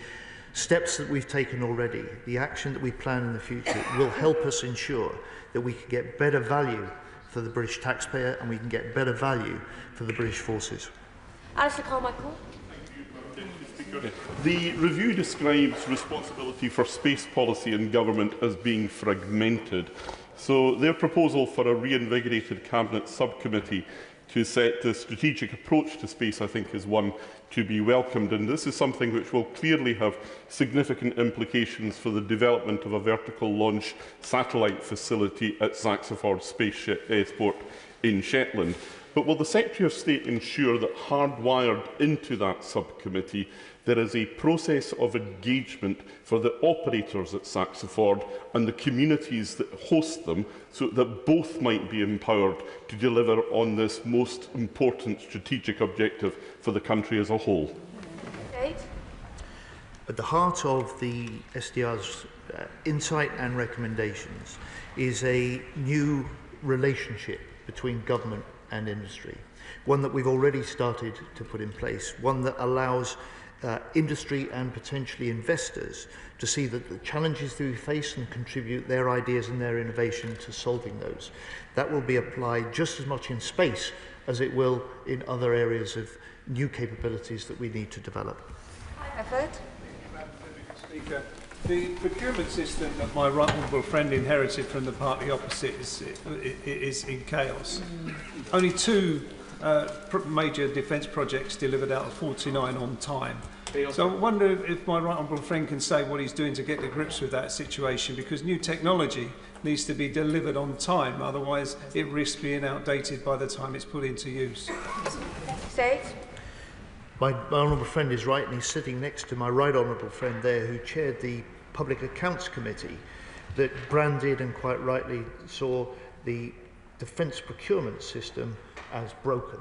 steps that we've taken already, the action that we plan in the future, will help us ensure that we can get better value for the British taxpayer and we can get better value for the British forces.
Alistair Carmichael.
Speaker. The review describes responsibility for space policy in government as being fragmented. So their proposal for a reinvigorated Cabinet subcommittee to set the strategic approach to space, I think, is one to be welcomed. And this is something which will clearly have significant implications for the development of a vertical launch satellite facility at Saxiford Spaceport in Shetland. But will the Secretary of State ensure that hardwired into that subcommittee there is a process of engagement for the operators at Saxiford and the communities that host them, so that both might be empowered to deliver on this most important strategic objective for the country as a whole?
At the heart of the SDR's insight and recommendations is a new relationship between government and industry, one that we've already started to put in place, one that allows industry and potentially investors to see that the challenges that we face and contribute their ideas and their innovation to solving those. That will be applied just as much in space as it will in other areas of new capabilities that we need to develop.
Speaker, the procurement system that my right honourable friend inherited from the party opposite is in chaos. Only 2 major defence projects delivered out of 49 on time. So I wonder if my right honourable friend can say what he's doing to get to grips with that situation, because new technology needs to be delivered on time, otherwise it risks being outdated by the time it's put into use.
My honourable friend is right, and he's sitting next to my right honourable friend there, who chaired the Public Accounts Committee that branded and quite rightly saw the defence procurement system as broken.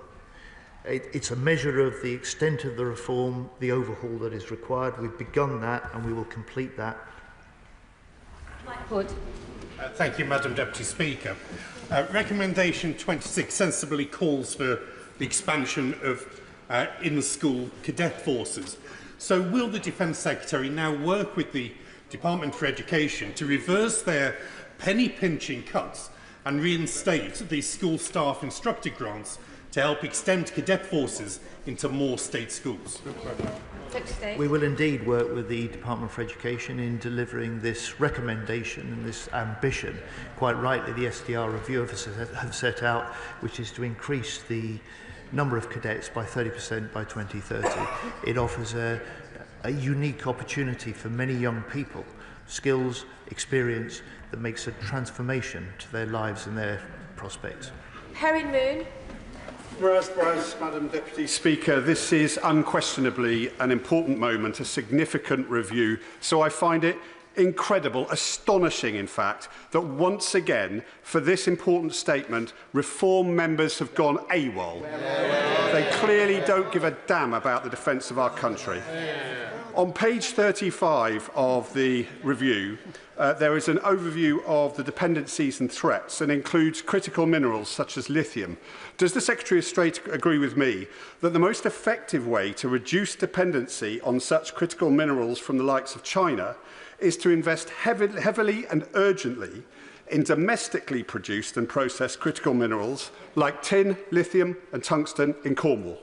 It's a measure of the extent of the reform, the overhaul that is required. We've begun that and we will complete that.
Thank you, Madam Deputy Speaker. Recommendation 26 sensibly calls for the expansion of in-school cadet forces. So will the Defence Secretary now work with the Department for Education to reverse their penny-pinching cuts and reinstate the school staff instructor grants to help extend cadet forces into more state schools?
We will indeed work with the Department for Education in delivering this recommendation and this ambition. Quite rightly, the SDR review have set out, which is to increase the number of cadets by 30% by 2030. It offers a unique opportunity for many young people, skills, experience that makes a transformation to their lives and their prospects.
Harry Moon.
Whereas, Madam Deputy Speaker, this is unquestionably an important moment, a significant review, so I find it incredible, astonishing in fact, that once again, for this important statement, Reform members have gone AWOL. They clearly don't give a damn about the defence of our country. On page 35 of the review, there is an overview of the dependencies and threats and includes critical minerals such as lithium. Does the Secretary of State agree with me that the most effective way to reduce dependency on such critical minerals from the likes of China is to invest heavily and urgently in domestically produced and processed critical minerals like tin, lithium and tungsten in Cornwall?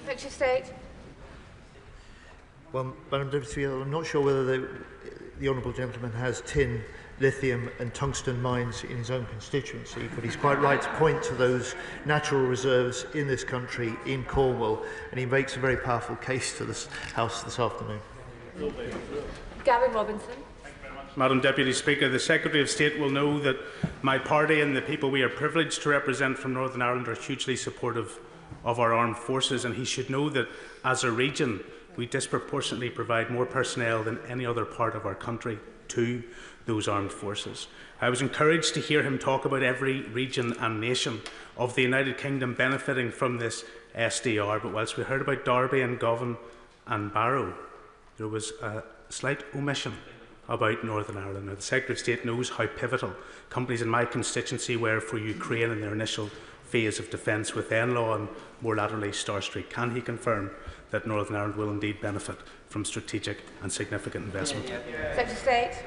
Secretary of State.
Well, Madam Deputy Speaker, I'm not sure whether the honourable gentleman has tin, lithium and tungsten mines in his own constituency, but he's quite right to point to those natural reserves in this country, in Cornwall, and he makes a very powerful case to this House this afternoon.
Gavin Robinson.
Madam Deputy Speaker, the Secretary of State will know that my party and the people we are privileged to represent from Northern Ireland are hugely supportive of our armed forces, and he should know that as a region we disproportionately provide more personnel than any other part of our country to those armed forces. I was encouraged to hear him talk about every region and nation of the United Kingdom benefiting from this SDR, but whilst we heard about Derby and Govan and Barrow, there was a slight omission about Northern Ireland. Now, the Secretary of State knows how pivotal companies in my constituency were for Ukraine in their initial phase of defence with NLAW and more laterally Star Street. Can he confirm that Northern Ireland will indeed benefit from strategic and significant investment?
Secretary of State.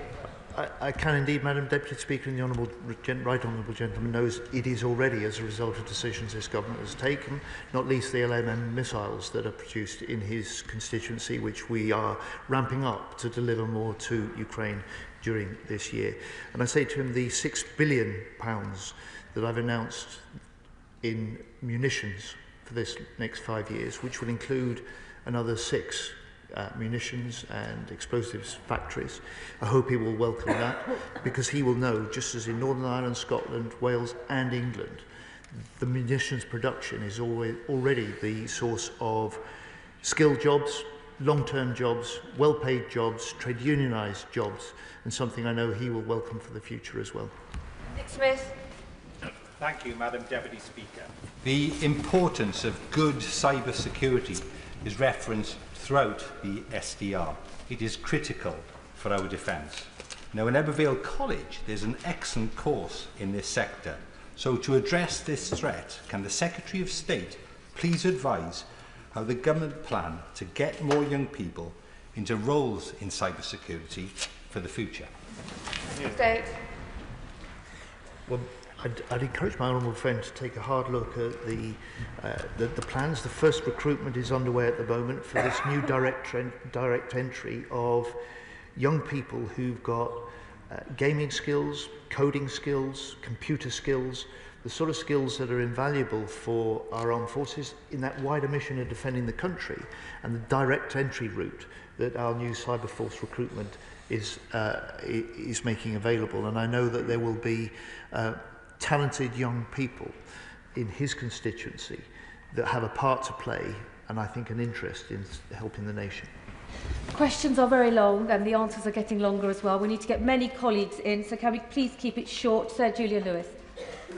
I can indeed, Madam Deputy Speaker, and the Right Honourable Gentleman knows it is already as a result of decisions this government has taken, not least the LMM missiles that are produced in his constituency, which we are ramping up to deliver more to Ukraine during this year. And I say to him, the £6 billion that I've announced in munitions for this next 5 years, which will include another 6 munitions and explosives factories. I hope he will welcome that, because he will know, just as in Northern Ireland, Scotland, Wales and England, the munitions production is already the source of skilled jobs, long-term jobs, well-paid jobs, trade unionised jobs, and something I know he will welcome for the future as well.
Nick Smith.
Thank you, Madam Deputy Speaker. The importance of good cybersecurity is referenced throughout the SDR. It is critical for our defence. Now, in Ebervale College, there's an excellent course in this sector. So to address this threat, can the Secretary of State please advise how the government plan to get more young people into roles in cybersecurity for the future?
State.
Well, I'd encourage my honourable friend to take a hard look at the plans. The first recruitment is underway at the moment for this new direct entry of young people who've got gaming skills, coding skills, computer skills, the sort of skills that are invaluable for our armed forces in that wider mission of defending the country, and the direct entry route that our new cyber force recruitment is making available. And I know that there will be talented young people in his constituency that have a part to play, and I think an interest in helping the nation.
Questions are very long and the answers are getting longer as well. We need to get many colleagues in, so can we please keep it short? Sir Julian Lewis.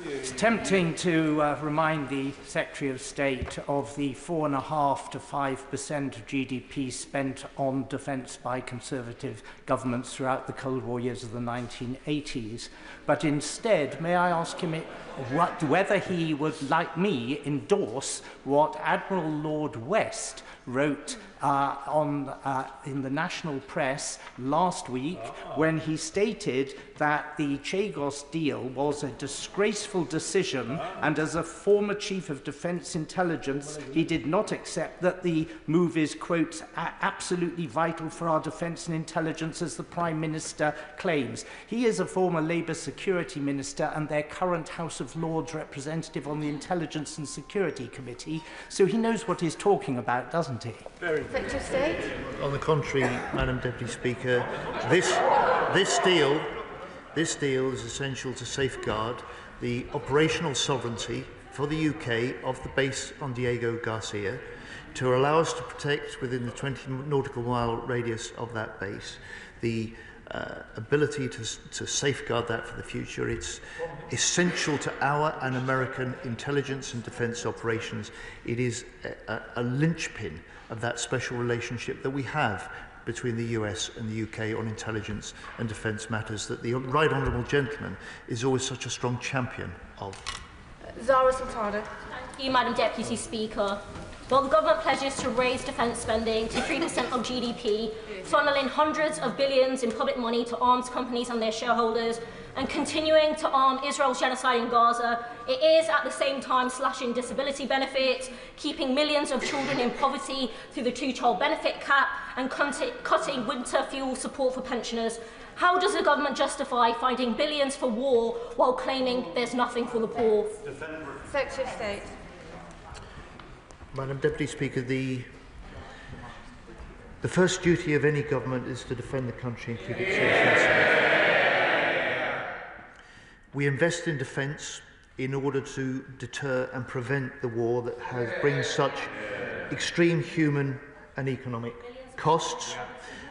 It's tempting to remind the Secretary of State of the 4.5% to 5% of GDP spent on defence by Conservative governments throughout the Cold War years of the 1980s. But instead, may I ask him whether he would, like me, endorse what Admiral Lord West wrote in the national press last week, when he stated that the Chagos deal was a disgraceful decision, and as a former Chief of Defence Intelligence, he did not accept that the move is, quote, absolutely vital for our defence and intelligence, as the Prime Minister claims. He is a former Labour Security Minister and their current House of Lords representative on the Intelligence and Security Committee, so he knows what he's talking about, doesn't he?
Secretary of State.
On the contrary, Madam Deputy Speaker, this deal is essential to safeguard the operational sovereignty for the UK of the base on Diego Garcia, to allow us to protect within the 20 nautical mile radius of that base the ability to safeguard that for the future. It's essential to our and American intelligence and defence operations. It is a linchpin of that special relationship that we have between the US and the UK on intelligence and defence matters, that the Right Honourable Gentleman is always such a strong champion of.
Zara Sultana.
Thank you, Madam Deputy Speaker. Well, the government pledges to raise defence spending to 3% of GDP, funneling hundreds of billions in public money to arms companies and their shareholders, and continuing to arm Israel's genocide in Gaza. It is at the same time slashing disability benefits, keeping millions of children in poverty through the two-child benefit cap, and cutting winter fuel support for pensioners. How does the government justify finding billions for war while claiming there's nothing for the poor?
Secretary of State.
Madam Deputy Speaker, the first duty of any government is to defend the country and keep it safe and safe. We invest in defence in order to deter and prevent the war that brings such extreme human and economic costs.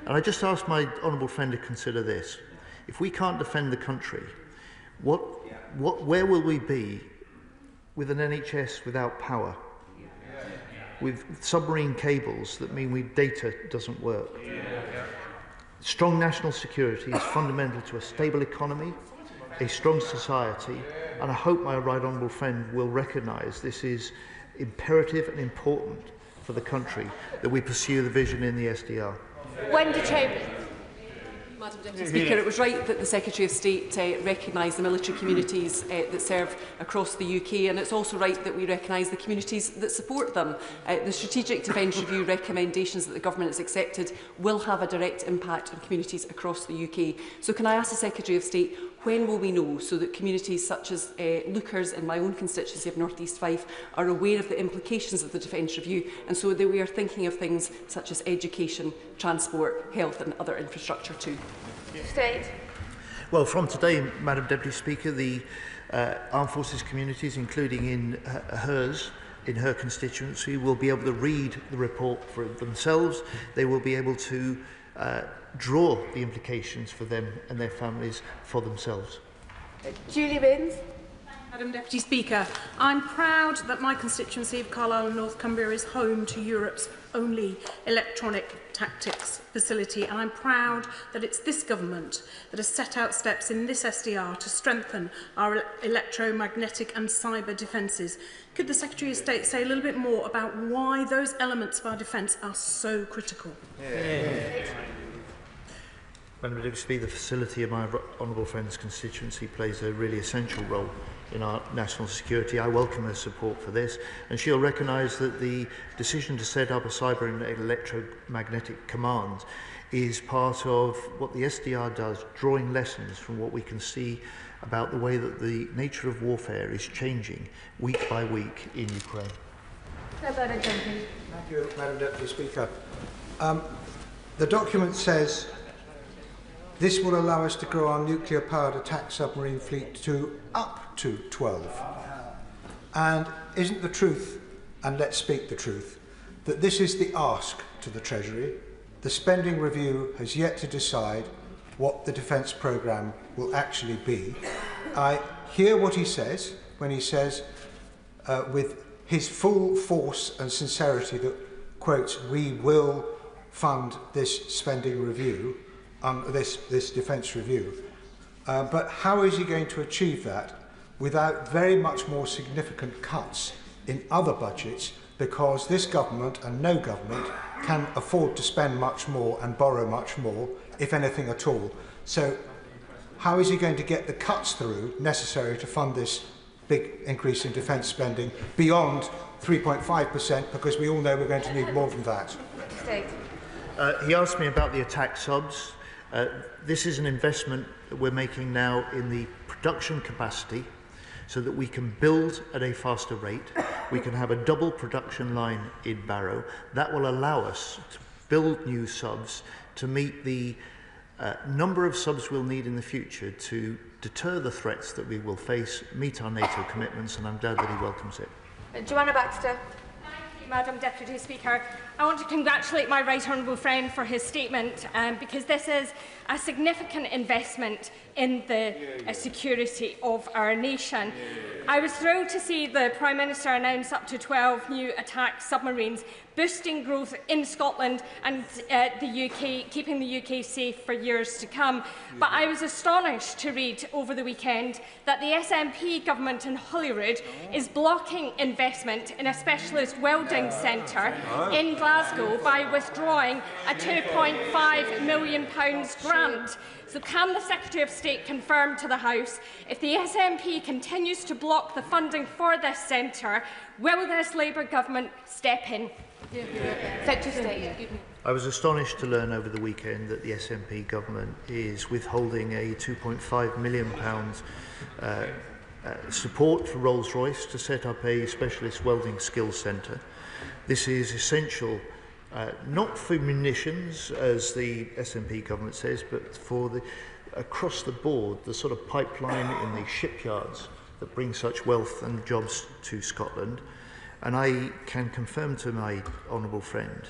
And I just ask my honourable friend to consider this. If we can't defend the country, where will we be with an NHS without power? With submarine cables that mean data doesn't work. Strong national security is fundamental to a stable economy, a strong society, and I hope my right honourable friend will recognise this is imperative and important for the country, that we pursue the vision in the SDR.
Wendy Chambers.
Madam Deputy Speaker, it was right that the Secretary of State recognised the military communities that serve across the UK, and it's also right that we recognise the communities that support them. The Strategic Defence Review recommendations that the Government has accepted will have a direct impact on communities across the UK. So can I ask the Secretary of State, when will we know, so that communities such as Lookers in my own constituency of North East Fife are aware of the implications of the Defence Review, and so that we are thinking of things such as education, transport, health and other infrastructure too?
State.
Well, from today, Madam Deputy Speaker, the Armed Forces communities, including in hers, in her constituency, will be able to read the report for themselves. They will be able to draw the implications for them and their families for themselves.
Julie Binns.
Madam Deputy Speaker, I'm proud that my constituency of Carlisle and North Cumbria is home to Europe's only electronic tactics facility, and I'm proud that it's this government that has set out steps in this SDR to strengthen our electromagnetic and cyber defences. Could the Secretary of State say a little bit more about why those elements of our defence are so critical?
Madam Deputy Speaker, the facility of my honourable friend's constituency plays a really essential role in our national security. I welcome her support for this, and she'll recognise that the decision to set up a cyber and electromagnetic command is part of what the SDR does, drawing lessons from what we can see about the way that the nature of warfare is changing week by week in Ukraine.
Thank
you, Madam Deputy Speaker. The document says this will allow us to grow our nuclear-powered attack submarine fleet to up to 12. And isn't the truth, and let's speak the truth, that this is the ask to the Treasury? The spending review has yet to decide what the defence programme will actually be. I hear what he says when he says, with his full force and sincerity, that, quotes, we will fund this spending review, this defence review. But how is he going to achieve that without very much more significant cuts in other budgets, because this government and no government can afford to spend much more and borrow much more, if anything at all. So how is he going to get the cuts through necessary to fund this big increase in defence spending beyond 3.5%, because we all know we're going to need more than that?
State.
He asked me about the attack subs. This is an investment that we're making now in the production capacity so that we can build at a faster rate. We can have a double production line in Barrow. That will allow us to build new subs to meet the number of subs we'll need in the future to deter the threats that we will face, meet our NATO commitments, and I'm glad that he welcomes it.
Joanna Baxter.
Madam Deputy Speaker, I want to congratulate my right honourable friend for his statement, because this is a significant investment in the security of our nation. I was thrilled to see the Prime Minister announce up to 12 new attack submarines, boosting growth in Scotland and the UK, keeping the UK safe for years to come. But I was astonished to read over the weekend that the SNP government in Holyrood is blocking investment in a specialist welding centre in Glasgow by withdrawing a £2.5 million grant. So can the Secretary of State confirm to the House, if the SNP continues to block the funding for this centre, will this Labour government step in?
Secretary of State.
I was astonished to learn over the weekend that the SNP government is withholding a £2.5 million support for Rolls-Royce to set up a specialist welding skills centre. This is essential, not for munitions, as the SNP government says, but for the across the board, the sort of pipeline in the shipyards that bring such wealth and jobs to Scotland. And I can confirm to my honourable friend,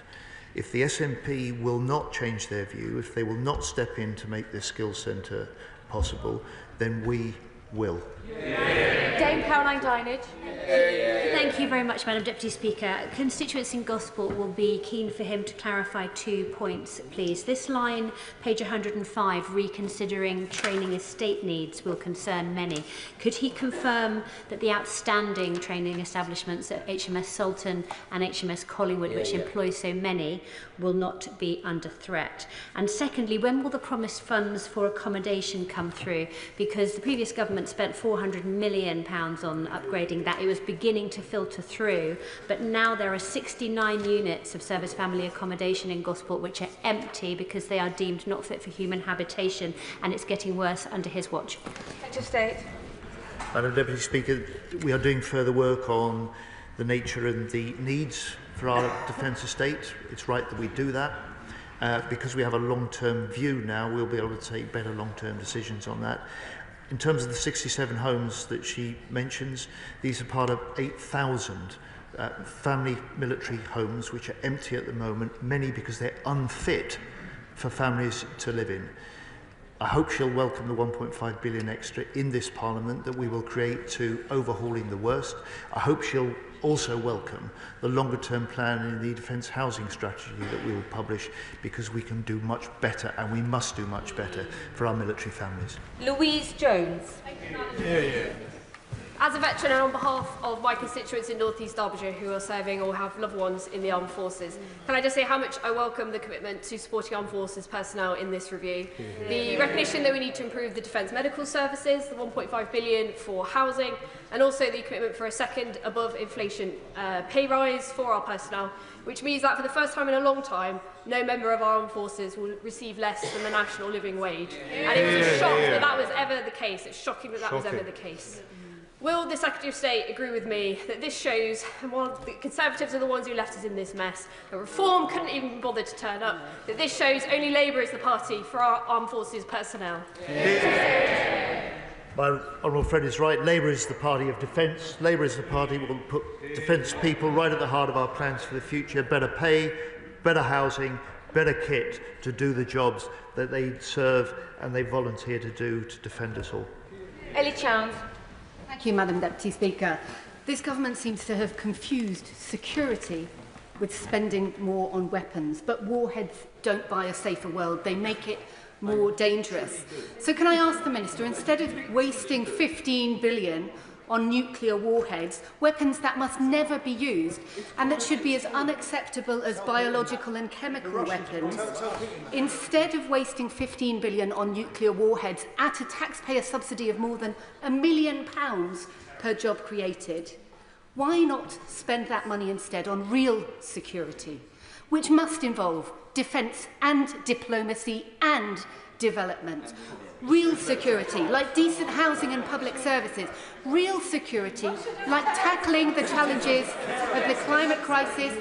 if the SNP will not change their view, if they will not step in to make this skills centre possible, then we will.
Dame Caroline Dinage.
Thank you very much, Madam Deputy Speaker. Constituents in Gosport will be keen for him to clarify 2 points, please. This line, page 105, reconsidering training estate needs, will concern many. Could he confirm that the outstanding training establishments at HMS Sultan and HMS Collingwood, which employ so many, will not be under threat? And secondly, when will the promised funds for accommodation come through? Because the previous government spent £400 million on upgrading that. It was beginning to filter through, but now there are 69 units of service family accommodation in Gosport which are empty because they are deemed not fit for human habitation, and it's getting worse under his watch.
Secretary of State.
Madam Deputy Speaker, we are doing further work on the nature and the needs for our defence estate. It's right that we do that. Because we have a long-term view now, we'll be able to take better long-term decisions on that. In terms of the 67 homes that she mentions, these are part of 8,000 family military homes which are empty at the moment, many because they're unfit for families to live in. I hope she'll welcome the 1.5 billion extra in this Parliament that we will create to overhauling the worst. I hope she'll also welcome the longer-term plan in the defence housing strategy that we will publish, because we can do much better, and we must do much better for our military families.
Louise Jones.
As a veteran and on behalf of my constituents in North East Derbyshire who are serving or have loved ones in the armed forces, can I just say how much I welcome the commitment to supporting armed forces personnel in this review. The recognition that we need to improve the defence medical services, the 1.5 billion for housing, and also the commitment for a second above inflation pay rise for our personnel, which means that for the first time in a long time, no member of our armed forces will receive less than the national living wage. And it was a shock that that was ever the case. It's shocking that that was ever the case. Will the Secretary of State agree with me that this shows, and while the Conservatives are the ones who left us in this mess, that Reform couldn't even bother to turn up, that this shows only Labour is the party for our armed forces personnel?
My honourable friend is right. Labour is the party of defence. Labour is the party that will put defence people right at the heart of our plans for the future. Better pay, better housing, better kit to do the jobs that they serve and they volunteer to do to defend us all.
Ellie Chowns.
Thank you, Madam Deputy Speaker. This government seems to have confused security with spending more on weapons, but warheads don't buy a safer world. They make it more dangerous. So can I ask the Minister, instead of wasting 15 billion on nuclear warheads, weapons that must never be used and that should be as unacceptable as biological and chemical weapons, instead of wasting 15 billion on nuclear warheads at a taxpayer subsidy of more than £1 million per job created, why not spend that money instead on real security, which must involve defence and diplomacy and development? Real security, like decent housing and public services. Real security, like tackling the challenges of the climate crisis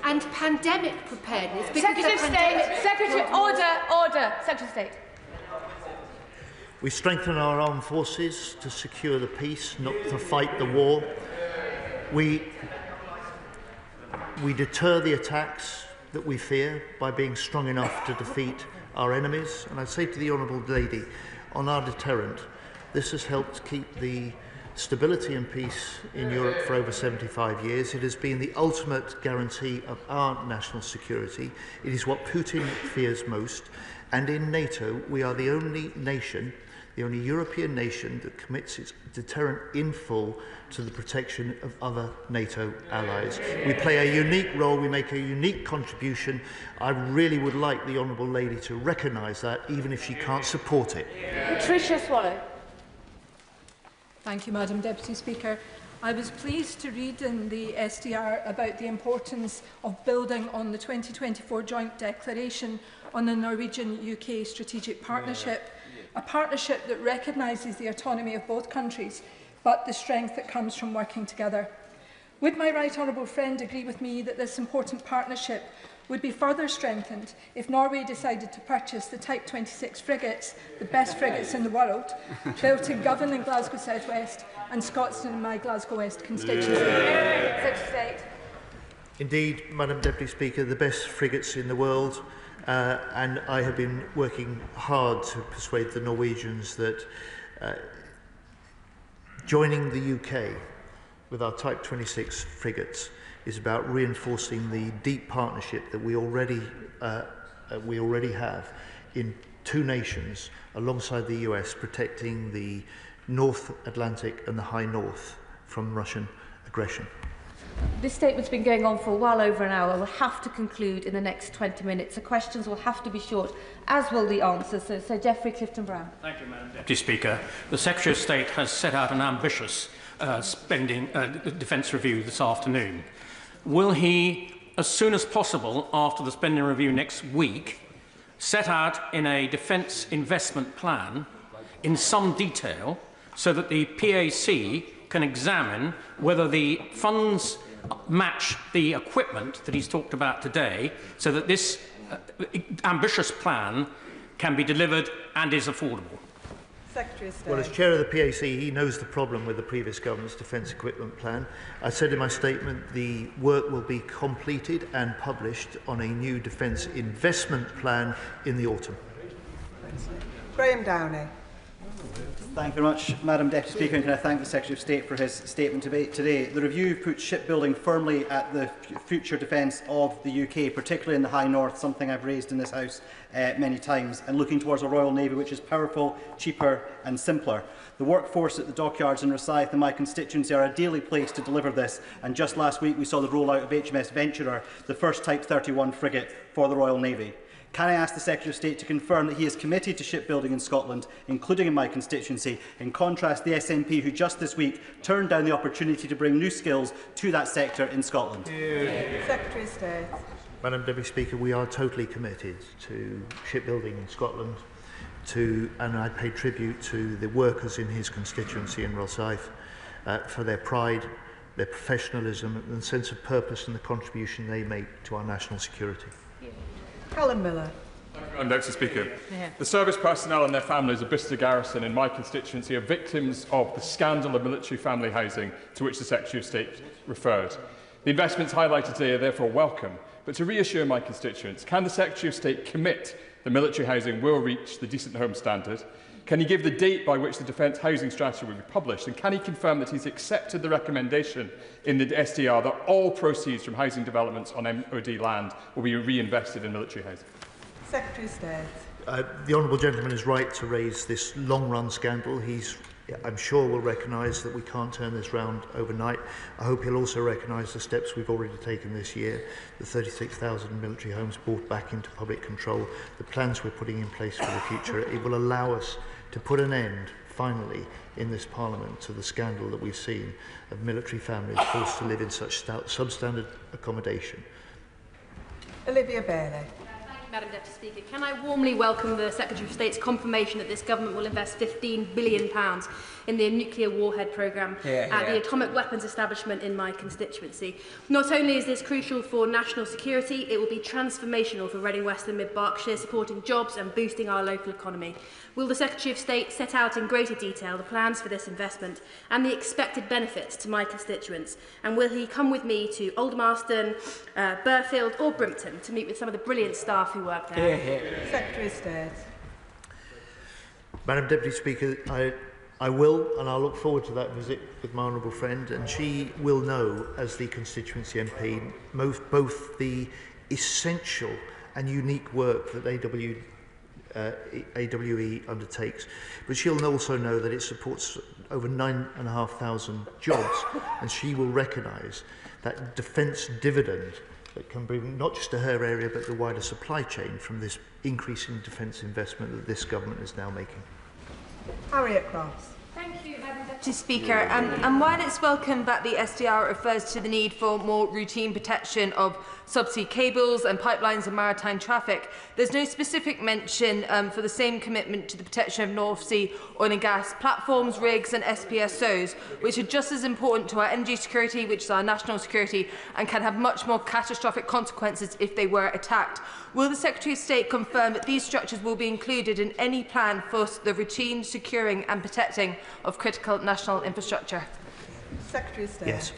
and pandemic preparedness.
Secretary of State, Secretary, order, Secretary of State.
We strengthen our armed forces to secure the peace, not to fight the war. We deter the attacks that we fear by being strong enough to defeat our enemies. And I say to the Honourable Lady, on our deterrent, this has helped keep the stability and peace in Europe for over 75 years. It has been the ultimate guarantee of our national security. It is what Putin fears most. And in NATO, we are the only nation, the only European nation that commits its deterrent in full to the protection of other NATO allies. We play a unique role, we make a unique contribution. I really would like the Honourable Lady to recognise that, even if she can't support it.
Patricia Swallow.
Thank you, Madam Deputy Speaker. I was pleased to read in the SDR about the importance of building on the 2024 Joint Declaration on the Norwegian-UK Strategic Partnership, a partnership that recognises the autonomy of both countries, but the strength that comes from working together. Would my right honourable friend agree with me that this important partnership would be further strengthened if Norway decided to purchase the Type 26 frigates, the best frigates in the world, built in Govan and Glasgow South West and Scotstoun in my Glasgow West constituency?
Indeed, Madam Deputy Speaker, the best frigates in the world, and I have been working hard to persuade the Norwegians that Joining the UK with our Type 26 frigates is about reinforcing the deep partnership that we already have in two nations alongside the US, protecting the North Atlantic and the High North from Russian aggression.
This statement's been going on for well over an hour. We'll have to conclude in the next 20 minutes. The questions will have to be short, as will the answers. So Geoffrey Clifton-Brown.
Thank you, Madam Deputy Speaker. The Secretary of State has set out an ambitious defence review this afternoon. Will he, as soon as possible after the spending review next week, set out in a defence investment plan in some detail so that the PAC can examine whether the funds match the equipment that he's talked about today, so that this ambitious plan can be delivered and is affordable?
Secretary of State.
Well, as Chair of the PAC, he knows the problem with the previous government's defence equipment plan. I said in my statement the work will be completed and published on a new defence investment plan in the autumn.
Graham Downey.
Thank you very much, Madam Deputy Speaker, and can I thank the Secretary of State for his statement today. The review puts shipbuilding firmly at the future defence of the UK, particularly in the High North, something I've raised in this House many times, and looking towards a Royal Navy which is powerful, cheaper and simpler. The workforce at the dockyards in Rosyth and my constituency are ideally placed to deliver this, and just last week we saw the rollout of HMS Venturer, the first Type 31 frigate for the Royal Navy. Can I ask the Secretary of State to confirm that he is committed to shipbuilding in Scotland, including in my constituency, in contrast the SNP who just this week turned down the opportunity to bring new skills to that sector in Scotland?
Secretary of State.
Madam Deputy Speaker, we are totally committed to shipbuilding in Scotland, and I pay tribute to the workers in his constituency in Rosyth for their pride, their professionalism and sense of purpose and the contribution they make to our national security.
Callum Miller.
Madam Deputy Speaker, the service personnel and their families of Bicester Garrison in my constituency are victims of the scandal of military family housing to which the Secretary of State referred. The investments highlighted today are therefore welcome, but to reassure my constituents, can the Secretary of State commit that military housing will reach the decent home standard? Can he give the date by which the Defence Housing Strategy will be published? And can he confirm that he's accepted the recommendation in the SDR that all proceeds from housing developments on MOD land will be reinvested in military housing?
Secretary of State.
The Honourable Gentleman is right to raise this long-run scandal. I'm sure will recognise that we can't turn this round overnight. I hope he'll also recognise the steps we've already taken this year, the 36,000 military homes brought back into public control, the plans we're putting in place for the future. It will allow us to put an end, finally, in this Parliament to the scandal that we've seen of military families forced to live in such substandard accommodation.
Olivia Bailey.
Madam Deputy Speaker, can I warmly welcome the Secretary of State's confirmation that this government will invest £15 billion in the nuclear warhead programme at the atomic weapons establishment in my constituency. Not only is this crucial for national security, it will be transformational for Reading West and Mid Berkshire, supporting jobs and boosting our local economy. Will the Secretary of State set out in greater detail the plans for this investment and the expected benefits to my constituents? And will he come with me to Aldermaston, Burfield or Brimpton to meet with some of the brilliant staff who work there?
Secretary of State.
Madam Deputy Speaker, I will, and I'll look forward to that visit with my honourable friend, and she will know, as the constituency MP, both the essential and unique work that AWE undertakes, but she'll also know that it supports over 9,500 jobs, and she will recognise that defence dividend that can bring not just to her area but the wider supply chain from this increase in defence investment that this government is now making.
Harriet Cross.
Thank you, Madam Deputy Speaker. And while it's welcome that the SDR refers to the need for more routine protection of subsea cables and pipelines and maritime traffic, there's no specific mention for the same commitment to the protection of North Sea oil and gas platforms, rigs and SPSOs, which are just as important to our energy security, which is our national security, and can have much more catastrophic consequences if they were attacked. Will the Secretary of State confirm that these structures will be included in any plan for the routine securing and protecting of critical national infrastructure?
Secretary of State.
Yes.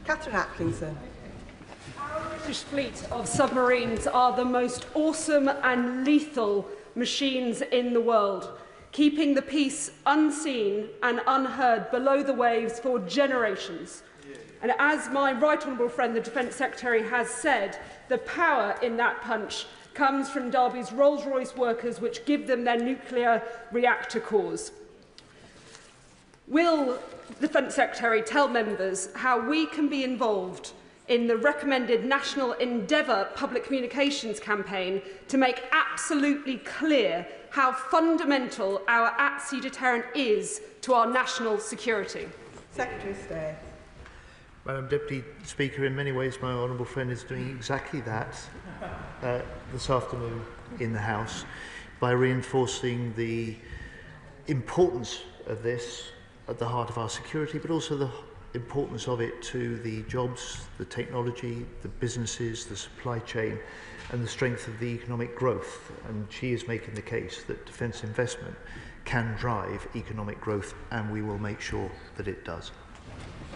Catherine Atkinson.
Our British fleet of submarines are the most awesome and lethal machines in the world.
keeping the peace unseen and unheard below the waves for generations. And as my right honourable friend, the Defence Secretary, has said, the power in that punch comes from Derby's Rolls-Royce workers, which give them their nuclear reactor cores. Will the Defence Secretary tell members how we can be involved in the recommended National Endeavour public communications campaign to make absolutely clear how fundamental our at-sea deterrent is to our national security?
Secretary of State.
Madam Deputy Speaker, in many ways my honourable friend is doing exactly that this afternoon in the House by reinforcing the importance of this at the heart of our security, but also the importance of it to the jobs, the technology, the businesses, the supply chain, and the strength of the economic growth. And she is making the case that defence investment can drive economic growth, and we will make sure that it does.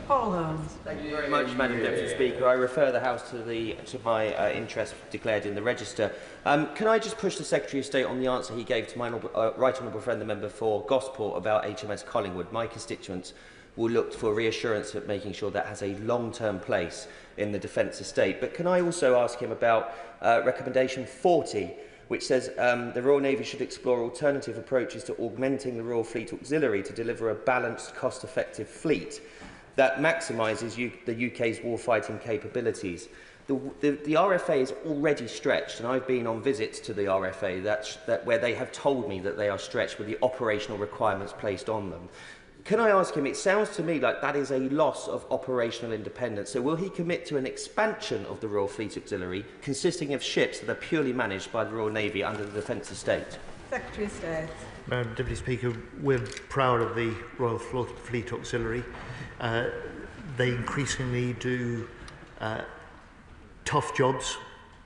Paul Holmes.
Thank you very much, Madam Deputy Speaker. I refer the House to my interest declared in the Register. Can I just push the Secretary of State on the answer he gave to my right honourable friend, the member for Gosport, about HMS Collingwood? My constituents will look for reassurance of making sure that has a long-term place in the defence estate. But can I also ask him about recommendation 40, which says the Royal Navy should explore alternative approaches to augmenting the Royal Fleet Auxiliary to deliver a balanced, cost-effective fleet that maximises the UK's warfighting capabilities. The RFA is already stretched, and I've been on visits to the RFA where they have told me that they are stretched with the operational requirements placed on them. Can I ask him, it sounds to me like that is a loss of operational independence, so will he commit to an expansion of the Royal Fleet Auxiliary consisting of ships that are purely managed by the Royal Navy under the Defence Estate?
Secretary of State.
Madam Deputy Speaker, we're proud of the Royal Fleet Auxiliary. They increasingly do tough jobs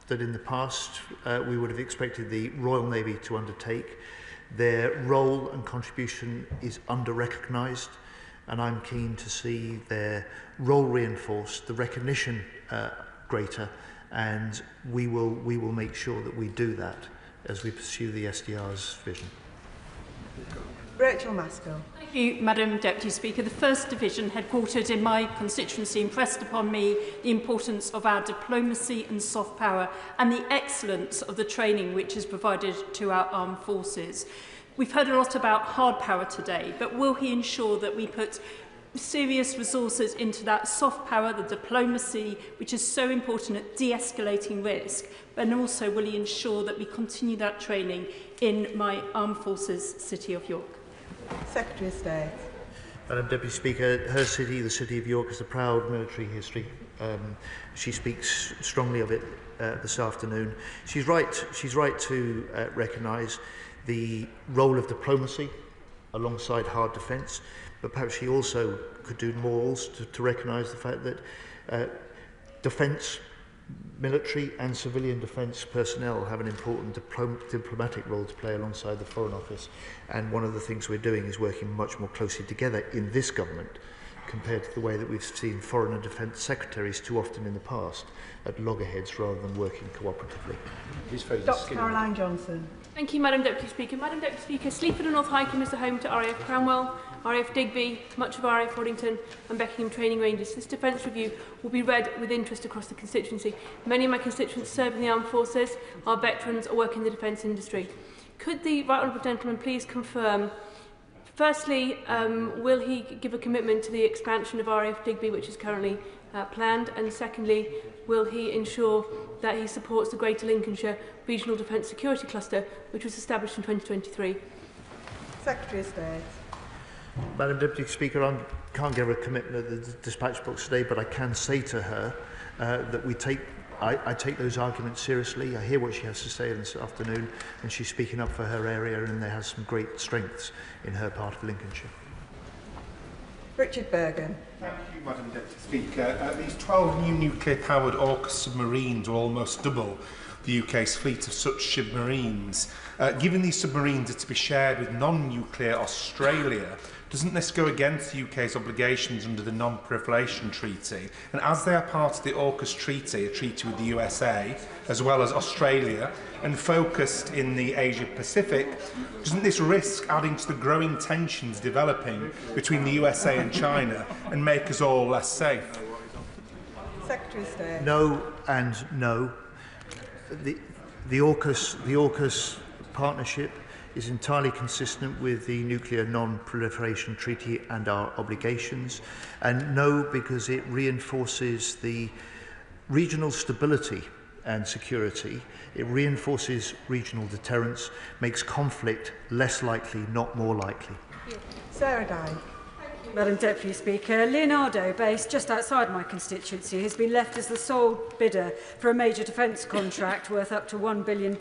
that in the past we would have expected the Royal Navy to undertake. Their role and contribution is under-recognised, and I'm keen to see their role reinforced, the recognition greater, and we will make sure that we do that as we pursue the SDR's vision.
Rachel Maskell.
Thank you, Madam Deputy Speaker. The 1st Division, headquartered in my constituency, impressed upon me the importance of our diplomacy and soft power and the excellence of the training which is provided to our armed forces. We've heard a lot about hard power today, but will he ensure that we put serious resources into that soft power, the diplomacy, which is so important at de-escalating risk, and also will he ensure that we continue that training in my armed forces city of York?
Secretary of State.
Madam Deputy Speaker, her city, the City of York, has a proud military history. She speaks strongly of it this afternoon. She's right to recognise the role of diplomacy alongside hard defence, but perhaps she also could do more to recognise the fact that defence, military and civilian defence personnel have an important diplomatic role to play alongside the Foreign Office, and one of the things we're doing is working much more closely together in this government compared to the way that we've seen Foreign and Defence Secretaries too often in the past at loggerheads rather than working cooperatively.
Dr Caroline Johnson.
Thank you, Madam Deputy Speaker. Madam Deputy Speaker, Sleaford and North Highcombe is the home to RAF Cranwell, RAF Digby, much of RAF Waddington and Beckingham training ranges. This defence review will be read with interest across the constituency. Many of my constituents serve in the armed forces, are veterans or work in the defence industry. Could the right honourable gentleman please confirm, firstly, will he give a commitment to the expansion of RAF Digby, which is currently planned, and secondly, will he ensure that he supports the Greater Lincolnshire Regional Defence Security Cluster, which was established in 2023?
Secretary of State.
Madam Deputy Speaker, I can't give her a commitment at the dispatch box today, but I can say to her that I take those arguments seriously. I hear what she has to say this afternoon, and she's speaking up for her area, and there has some great strengths in her part of Lincolnshire.
Richard Bergen.
Thank you, Madam Deputy Speaker. These 12 new nuclear-powered AUKUS submarines will almost double the UK's fleet of such submarines. Given these submarines are to be shared with non-nuclear Australia, doesn't this go against the UK's obligations under the Non-Proliferation Treaty? And as they are part of the AUKUS Treaty, a treaty with the USA, as well as Australia, and focused in the Asia-Pacific, doesn't this risk adding to the growing tensions developing between the USA and China and make us all less safe?
Secretary of State.
No and no. The AUKUS partnership is entirely consistent with the Nuclear Non-Proliferation Treaty and our obligations, and no, because it reinforces the regional stability and security, it reinforces regional deterrence, makes conflict less likely, not more likely.
Sarah Dye.
Madam Deputy Speaker, Leonardo, based just outside my constituency, has been left as the sole bidder for a major defence contract worth up to £1 billion.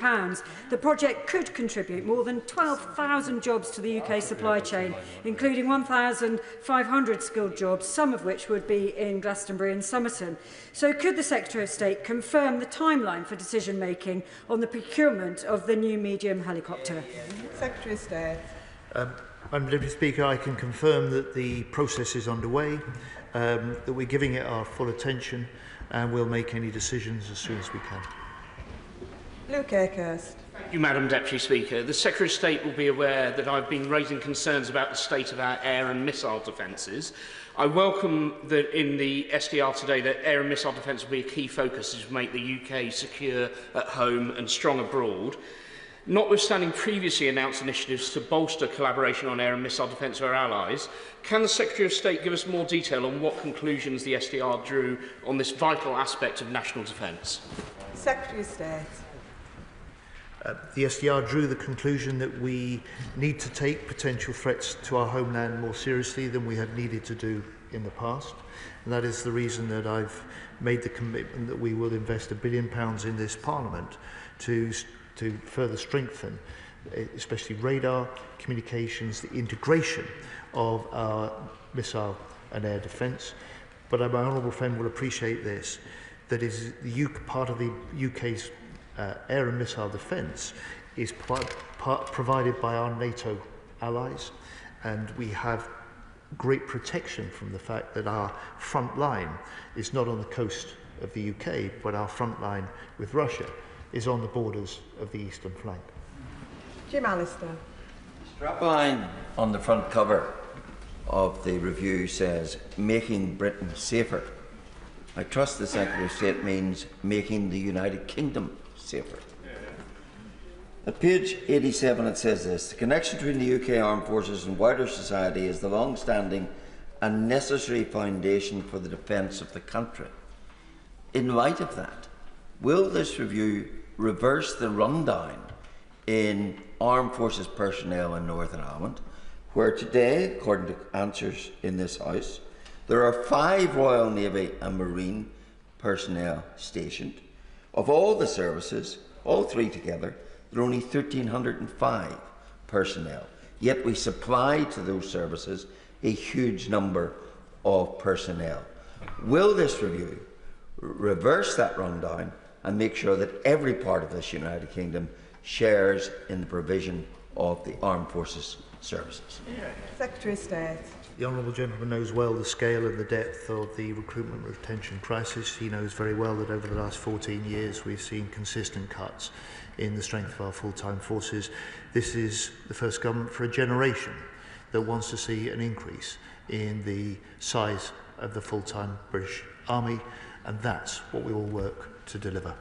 The project could contribute more than 12,000 jobs to the UK supply chain, including 1,500 skilled jobs, some of which would be in Glastonbury and Somerton. So could the Secretary of State confirm the timeline for decision-making on the procurement of the new medium helicopter?
Secretary of State.
Madam Deputy Speaker, I can confirm that the process is underway, that we're giving it our full attention, and we'll make any decisions as soon as we can.
Luke Akehurst.
Thank you, Madam Deputy Speaker. The Secretary of State will be aware that I've been raising concerns about the state of our air and missile defences. I welcome that in the SDR today that air and missile defence will be a key focus as we make the UK secure at home and strong abroad. Notwithstanding previously announced initiatives to bolster collaboration on air and missile defence with our allies, can the Secretary of State give us more detail on what conclusions the SDR drew on this vital aspect of national defence?
Secretary of State.
The SDR drew the conclusion that we need to take potential threats to our homeland more seriously than we have needed to do in the past. And that is the reason that I've made the commitment that we will invest £1 billion in this Parliament to further strengthen, especially radar, communications, the integration of our missile and air defence. But my honourable friend will appreciate this, that is part of the UK's air and missile defence is provided by our NATO allies, and we have great protection from the fact that our front line is not on the coast of the UK, but our front line with Russia is on the borders of the eastern flank.
Jim Allister.
Strapline on the front cover of the review says, "Making Britain safer." I trust the Secretary of State means making the United Kingdom safer. At page 87 it says this: "The connection between the UK armed forces and wider society is the long-standing and necessary foundation for the defence of the country." In light of that, will this review reverse the rundown in armed forces personnel in Northern Ireland, where today, according to answers in this House, there are 5 Royal Navy and Marine personnel stationed? Of all the services, all 3 together, there are only 1,305 personnel, yet we supply to those services a huge number of personnel. Will this review reverse that rundown and make sure that every part of this United Kingdom shares in the provision of the armed forces services?
Secretary of State.
The honourable gentleman knows well the scale and the depth of the recruitment retention crisis. He knows very well that over the last 14 years we've seen consistent cuts in the strength of our full-time forces. This is the first government for a generation that wants to see an increase in the size of the full-time British Army, and that's what we will work to deliver.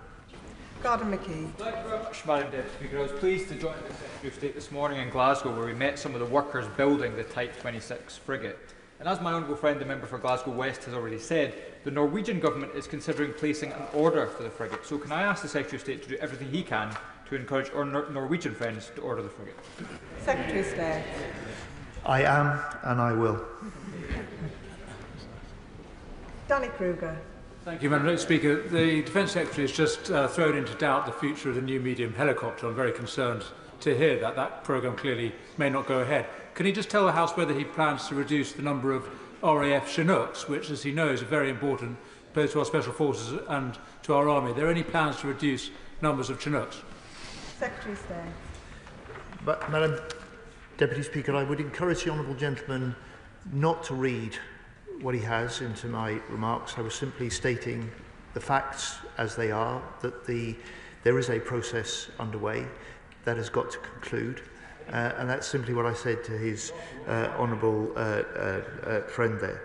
Gordon McKee.
Thank you very much, Madam Deputy Speaker. I was pleased to join the Secretary of State this morning in Glasgow, where we met some of the workers building the Type 26 frigate. And as my honourable friend, the member for Glasgow West, has already said, the Norwegian government is considering placing an order for the frigate. So can I ask the Secretary of State to do everything he can to encourage our Norwegian friends to order the frigate?
Secretary of State.
I am, and I will.
Danny Kruger.
Thank you, Madam Speaker. The Defence Secretary has just thrown into doubt the future of the new medium helicopter. I'm very concerned to hear that that programme clearly may not go ahead. Can he just tell the House whether he plans to reduce the number of RAF Chinooks, which, as he knows, are very important both to our special forces and to our army. Are there any plans to reduce numbers of Chinooks?
Secretary of State.
But, Madam Deputy Speaker, I would encourage the honourable gentleman not to read what he has into my remarks. I was simply stating the facts as they are, that there is a process underway that has got to conclude, and that's simply what I said to his honourable friend there.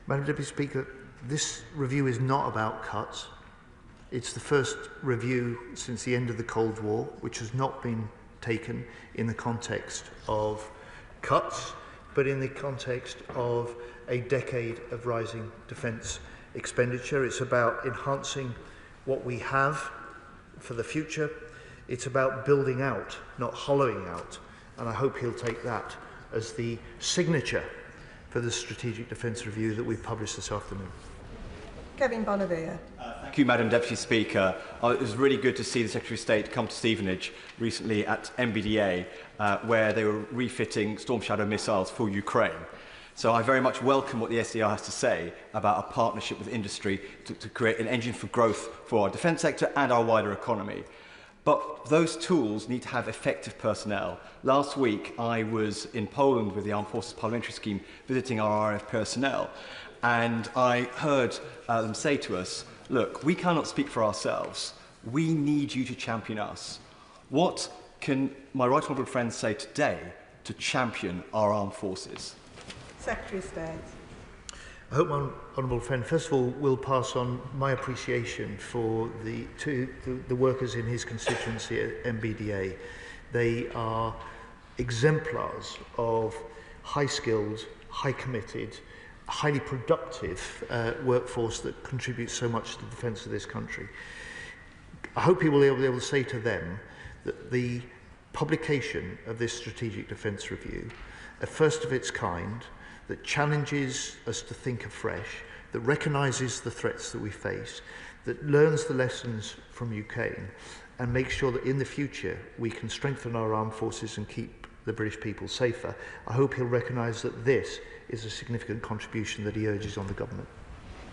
Madam Deputy Speaker, this review is not about cuts. It's the first review since the end of the Cold War, which has not been taken in the context of cuts, but in the context of a decade of rising defence expenditure. It's about enhancing what we have for the future. It's about building out, not hollowing out. And I hope he'll take that as the signature for the Strategic Defence Review that we've published this afternoon.
Kevin Bonavia.
Thank you, Madam Deputy Speaker. It was really good to see the Secretary of State come to Stevenage recently at MBDA, where they were refitting Storm Shadow missiles for Ukraine. So I very much welcome what the SDR has to say about a partnership with industry to create an engine for growth for our defence sector and our wider economy. But those tools need to have effective personnel. Last week, I was in Poland with the Armed Forces Parliamentary Scheme visiting our RAF personnel, and I heard them say to us, look, we cannot speak for ourselves. We need you to champion us. What can my right honourable friends say today to champion our armed forces?
Secretary of State.
I hope my honourable friend, first of all, will pass on my appreciation for the workers in his constituency at MBDA. They are exemplars of high-skilled, high-committed, highly productive workforce that contributes so much to the defence of this country. I hope he will be able to say to them that the publication of this Strategic Defence Review, a first of its kind, that challenges us to think afresh, that recognises the threats that we face, that learns the lessons from Ukraine, and makes sure that in the future we can strengthen our armed forces and keep the British people safer. I hope he'll recognise that this is a significant contribution that he urges on the government.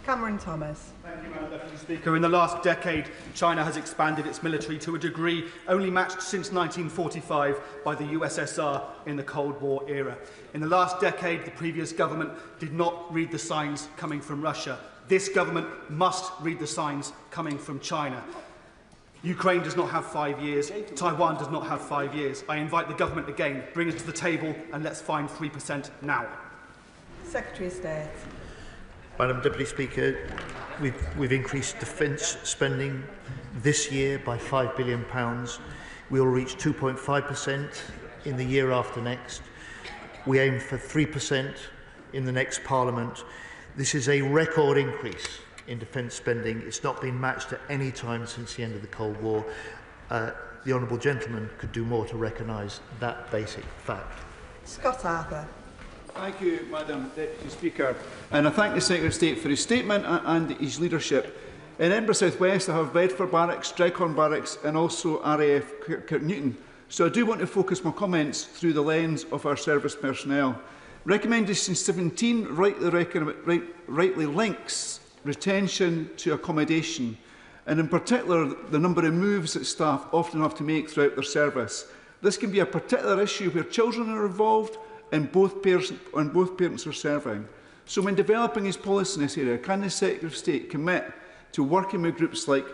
Cameron Thomas.
Thank you, Madam Deputy Speaker. In the last decade, China has expanded its military to a degree only matched since 1945 by the USSR in the Cold War era. In the last decade, the previous government did not read the signs coming from Russia. This government must read the signs coming from China. Ukraine does not have 5 years. Taiwan does not have 5 years. I invite the government again, bring us to the table and let's find 3% now.
Secretary of State.
Madam Deputy Speaker, we've increased defence spending this year by £5 billion. We will reach 2.5% in the year after next. We aim for 3% in the next Parliament. This is a record increase in defence spending. It's not been matched at any time since the end of the Cold War. The honourable gentleman could do more to recognise that basic fact.
Scott Arthur.
Thank you, Madam Deputy Speaker. And I thank the Secretary of State for his statement and his leadership. In Edinburgh South West, I have Bedford Barracks, Dreghorn Barracks and also RAF Kirknewton. So I do want to focus my comments through the lens of our service personnel. Recommendation 17 rightly links retention to accommodation, and in particular the number of moves that staff often have to make throughout their service. This can be a particular issue where children are involved and both parents are serving. So when developing his policy in this area, can the Secretary of State commit to working with groups like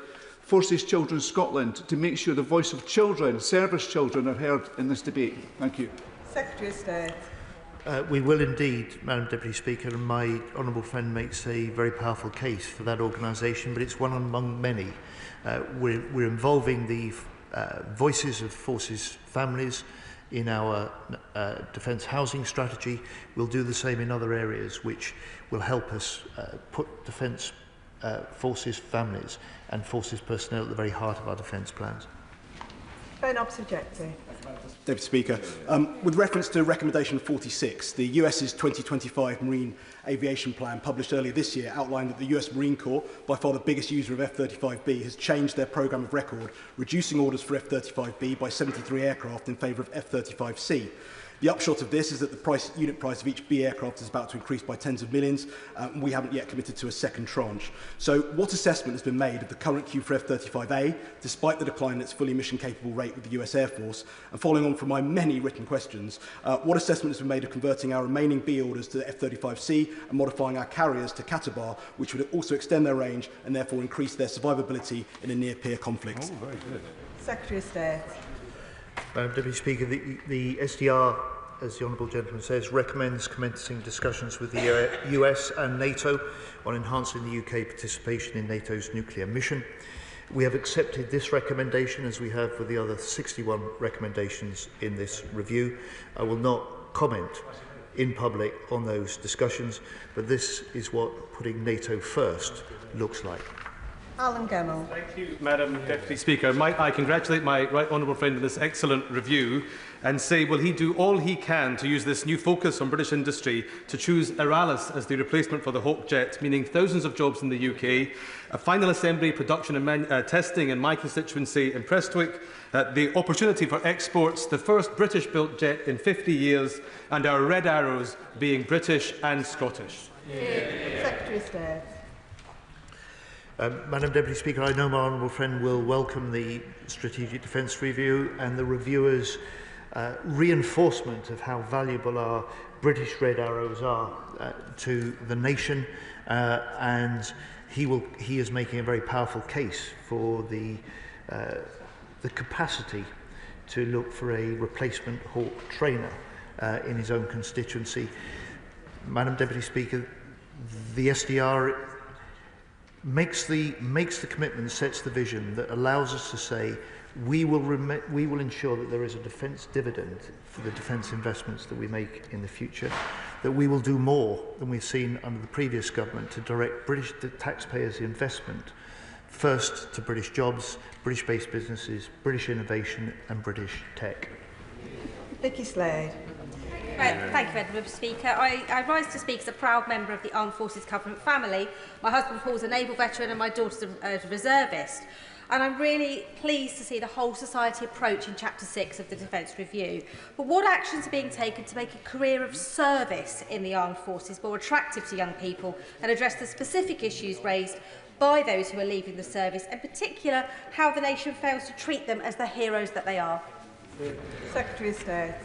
Forces Children Scotland to make sure the voice of children, service children, are heard in this debate? Thank you.
Secretary of State.
We will indeed, Madam Deputy Speaker, and my honourable friend makes a very powerful case for that organisation, but it's one among many. We're involving the voices of forces families in our defence housing strategy. We'll do the same in other areas which will help us put defence forces families and forces personnel at the very heart of our defence plans.
Ben Obsojecti.
Deputy Speaker, with reference to Recommendation 46, the US's 2025 Marine Aviation Plan published earlier this year outlined that the US Marine Corps, by far the biggest user of F-35B, has changed their programme of record, reducing orders for F-35B by 73 aircraft in favour of F-35C. The upshot of this is that the unit price of each B aircraft is about to increase by tens of millions, and we haven't yet committed to a second tranche. So what assessment has been made of the current queue for F-35A, despite the decline in its fully mission-capable rate with the US Air Force? And following on from my many written questions, what assessment has been made of converting our remaining B orders to the F-35C and modifying our carriers to Qatar, which would also extend their range and therefore increase their survivability in a near-peer conflict?
Oh, very good. Secretary of State.
Madam Deputy Speaker, the SDR, as the Honourable Gentleman says, recommends commencing discussions with the US and NATO on enhancing the UK participation in NATO's nuclear mission. We have accepted this recommendation, as we have with the other 61 recommendations in this review. I will not comment in public on those discussions, but this is what putting NATO first looks like.
Alan Gemmell.
Thank you, Madam Deputy Speaker. Might I congratulate my right honourable friend on this excellent review and say, will he do all he can to use this new focus on British industry to choose Aralis as the replacement for the Hawk jet, meaning thousands of jobs in the UK, a final assembly, production and testing in my constituency in Prestwick, the opportunity for exports, the first British-built jet in 50 years, and our red arrows being British and Scottish.
Secretary of State.
Madam Deputy Speaker, I know my honourable friend will welcome the Strategic Defence Review and the reviewer's reinforcement of how valuable our British red arrows are to the nation, and he is making a very powerful case for the capacity to look for a replacement Hawk trainer in his own constituency. Madam Deputy Speaker, the SDR makes the commitment, sets the vision that allows us to say we will ensure that there is a defence dividend for the defence investments that we make in the future, that we will do more than we've seen under the previous government to direct British taxpayers' investment first to British jobs, British-based businesses, British innovation and British tech.
Vicky Slade.
Thank you, Madam Speaker. I rise to speak as a proud member of the Armed Forces Covenant family. My husband Paul's a naval veteran and my daughter's a reservist. And I'm really pleased to see the whole society approach in Chapter 6 of the Defence Review. But what actions are being taken to make a career of service in the Armed Forces more attractive to young people and address the specific issues raised by those who are leaving the service, in particular how the nation fails to treat them as the heroes that they are?
Secretary of State.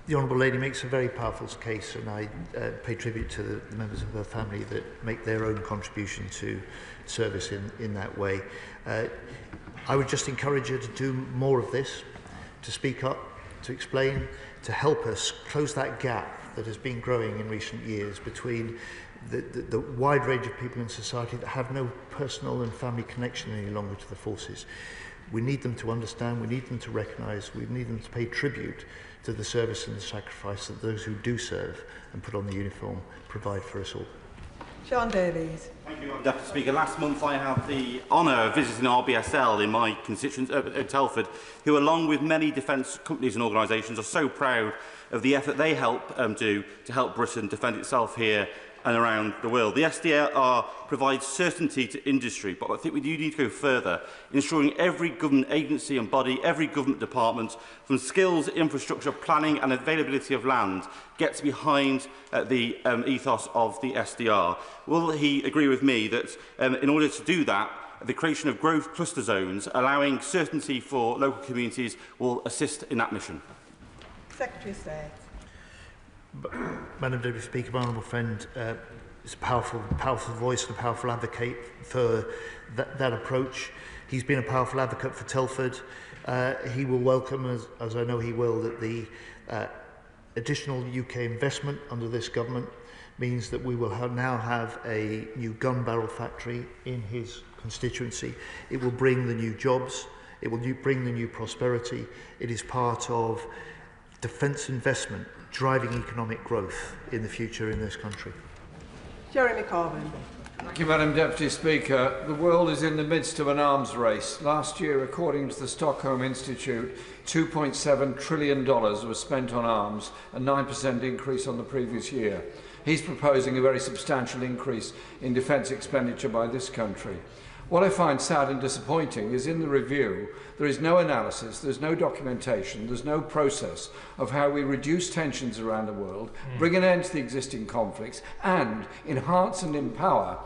The Honourable Lady makes a very powerful case, and I pay tribute to the members of her family that make their own contribution to service in that way. I would just encourage her to do more of this, to speak up, to explain, to help us close that gap that has been growing in recent years between the wide range of people in society that have no personal and family connection any longer to the forces. We need them to understand, we need them to recognise, we need them to pay tribute to the service and the sacrifice that those who do serve and put on the uniform provide for us all.
Sean Davies.
Thank you, Madam Deputy Speaker. Last month I had the honour of visiting RBSL in my constituency at Telford, who along with many defence companies and organisations are so proud of the effort they help do to help Britain defend itself here and around the world. The SDR provides certainty to industry, but I think we do need to go further, ensuring every government agency and body, every government department, from skills, infrastructure, planning and availability of land, gets behind the ethos of the SDR. Will he agree with me that in order to do that, the creation of growth cluster zones, allowing certainty for local communities, will assist in that mission?
Secretary of State.
Madam Deputy Speaker, my honourable friend is a powerful voice and a powerful advocate for that approach. He's been a powerful advocate for Telford. He will welcome, as I know he will, that the additional UK investment under this government means that we will now have a new gun barrel factory in his constituency. It will bring the new jobs. It will bring the new prosperity. It is part of defence investment driving economic growth in the future in this country.
Jeremy Corbyn.
Thank you, Madam Deputy Speaker. The world is in the midst of an arms race. Last year, according to the Stockholm Institute, $2.7 trillion was spent on arms, a 9% increase on the previous year. He's proposing a very substantial increase in defence expenditure by this country. What I find sad and disappointing is in the review there is no analysis, there's no documentation, there's no process of how we reduce tensions around the world, bring an end to the existing conflicts and enhance and empower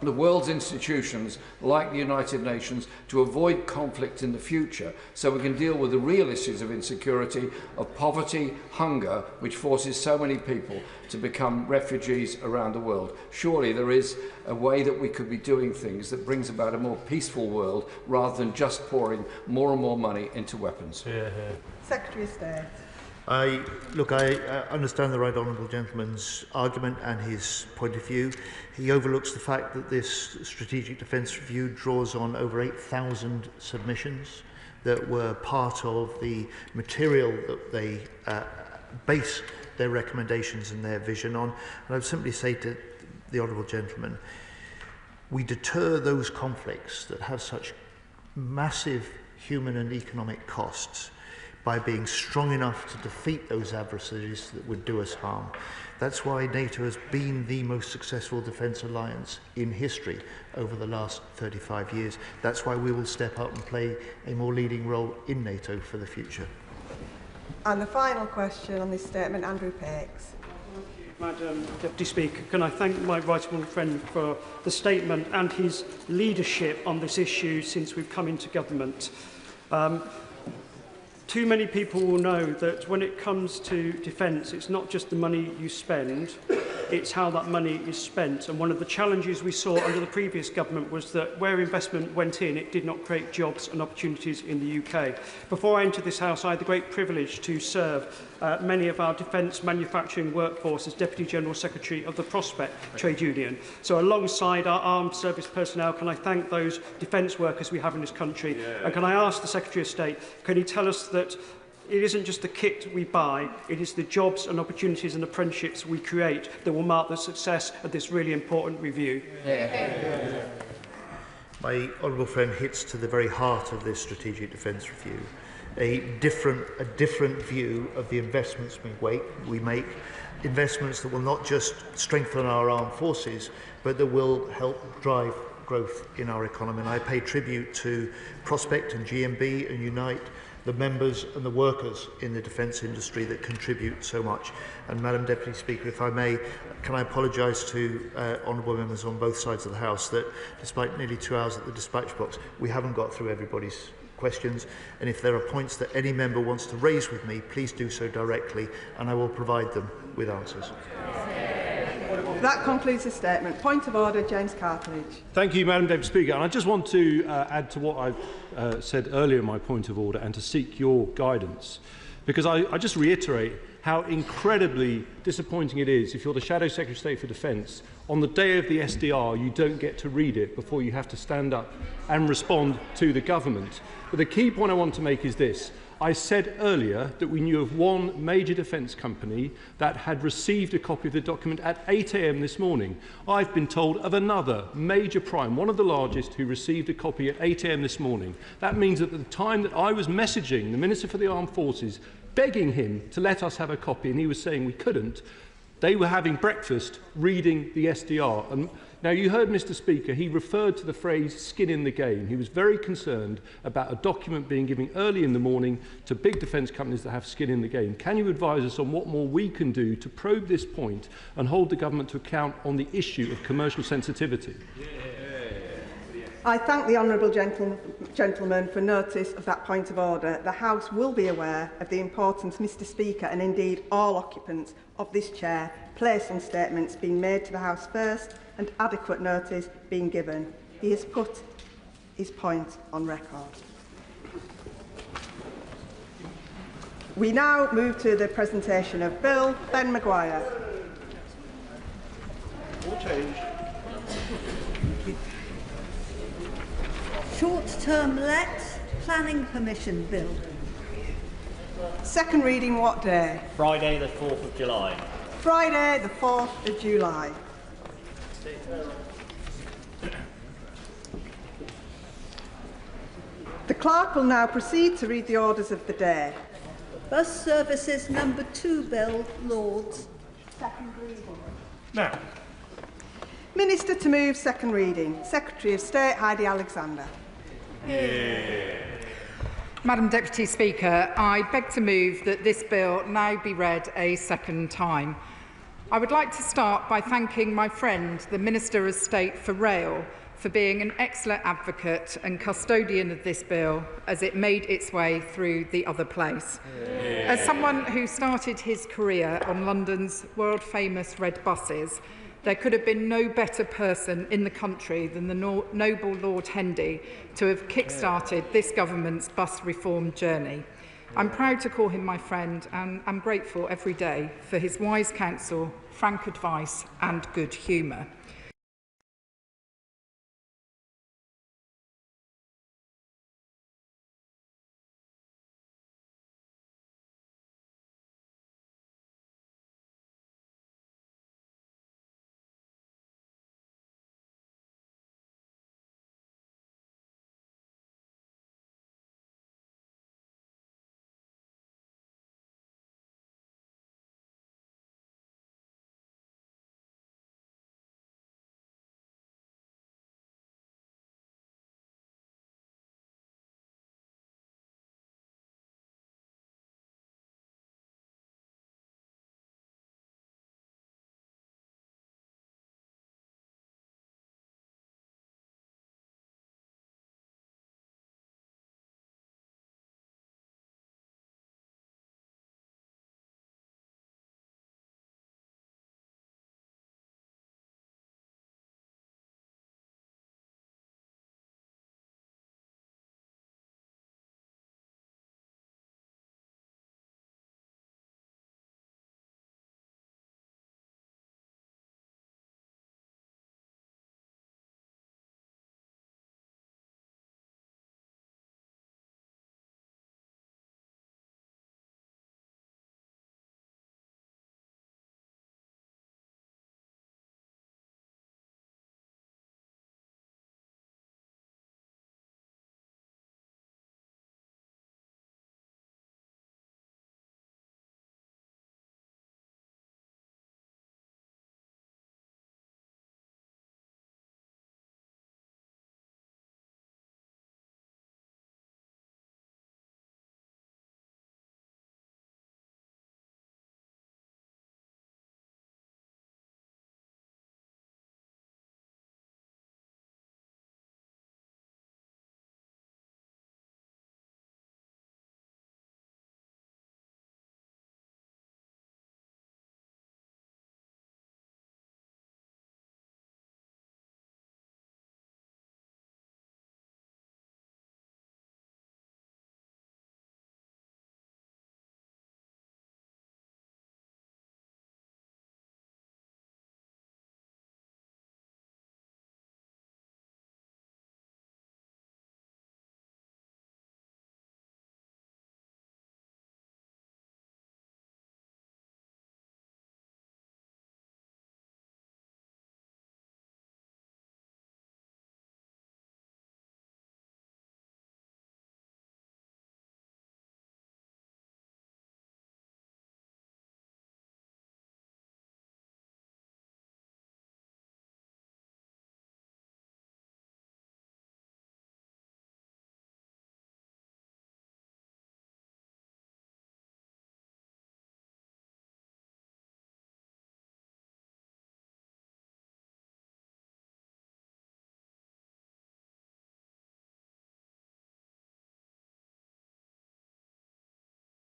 the world's institutions like the United Nations to avoid conflict in the future so we can deal with the real issues of insecurity, of poverty, hunger, which forces so many people to become refugees around the world. Surely there is a way that we could be doing things that brings about a more peaceful world rather than just pouring more and more money into weapons.
Secretary of State.
I understand the right honourable gentleman's argument and his point of view. He overlooks the fact that this strategic defence review draws on over 8,000 submissions that were part of the material that they base their recommendations and their vision on. And I would simply say to the honourable gentleman, we deter those conflicts that have such massive human and economic costs by being strong enough to defeat those adversaries that would do us harm. That's why NATO has been the most successful defence alliance in history over the last 35 years. That's why we will step up and play a more leading role in NATO for the future.
And the final question on this statement, Andrew Pakes.
Madam Deputy Speaker, can I thank my right honourable friend for the statement and his leadership on this issue since we've come into government. Too many people will know that when it comes to defence, it's not just the money you spend, it's how that money is spent. And one of the challenges we saw under the previous government was that where investment went in, it did not create jobs and opportunities in the UK. Before I entered this House, I had the great privilege to serve many of our defence manufacturing workforce as Deputy General Secretary of the Prospect Trade Union. So alongside our armed service personnel, can I thank those defence workers we have in this country? And can I ask the Secretary of State, can he tell us that it isn't just the kit we buy, it is the jobs and opportunities and apprenticeships we create that will mark the success of this really important review?
My honourable friend hits to the very heart of this strategic defence review. A different view of the investments we make, investments that will not just strengthen our armed forces, but that will help drive growth in our economy. And I pay tribute to Prospect and GMB and Unite, the members and the workers in the defence industry that contribute so much. And Madam Deputy Speaker, if I may, can I apologise to honourable members on both sides of the House that despite nearly 2 hours at the dispatch box, we haven't got through everybody's questions, and if there are points that any member wants to raise with me, please do so directly and I will provide them with answers.
That concludes the statement. Point of order, James Cartledge.
Thank you, Madam Deputy Speaker. And I just want to add to what I said earlier in my point of order and to seek your guidance, because I just reiterate how incredibly disappointing it is if you're the Shadow Secretary of State for Defence, on the day of the SDR you don't get to read it before you have to stand up and respond to the government. But the key point I want to make is this. I said earlier that we knew of one major defence company that had received a copy of the document at 8 a.m. this morning. I've been told of another major prime, one of the largest, who received a copy at 8 a.m. this morning. That means that at the time that I was messaging the Minister for the Armed Forces, begging him to let us have a copy, and he was saying we couldn't, they were having breakfast reading the SDR. And now, you heard Mr. Speaker, he referred to the phrase skin in the game. He was very concerned about a document being given early in the morning to big defence companies that have skin in the game. Can you advise us on what more we can do to probe this point and hold the government to account on the issue of commercial sensitivity?
I thank the honourable gentleman for notice of that point of order. The House will be aware of the importance Mr Speaker and indeed all occupants of this chair place on statements being made to the House first and adequate notice being given. He has put his point on record. We now move to the presentation of Bill. Ben Maguire.
Short-term let planning permission bill.
Second reading what day?
Friday the 4th of July.
Friday the 4th of July. The clerk will now proceed to read the orders of the day.
Bus services number 2 bill, Lords.
Second reading.
Now,
Minister to move second reading. Secretary of State Heidi Alexander.
Madam Deputy Speaker, I beg to move that this bill now be read a second time. I would like to start by thanking my friend, the Minister of State for Rail, for being an excellent advocate and custodian of this bill as it made its way through the other place. As someone who started his career on London's world-famous red buses, there could have been no better person in the country than the noble Lord Hendy to have kick-started this government's bus reform journey. I'm proud to call him my friend, and I'm grateful every day for his wise counsel, frank advice and good humour.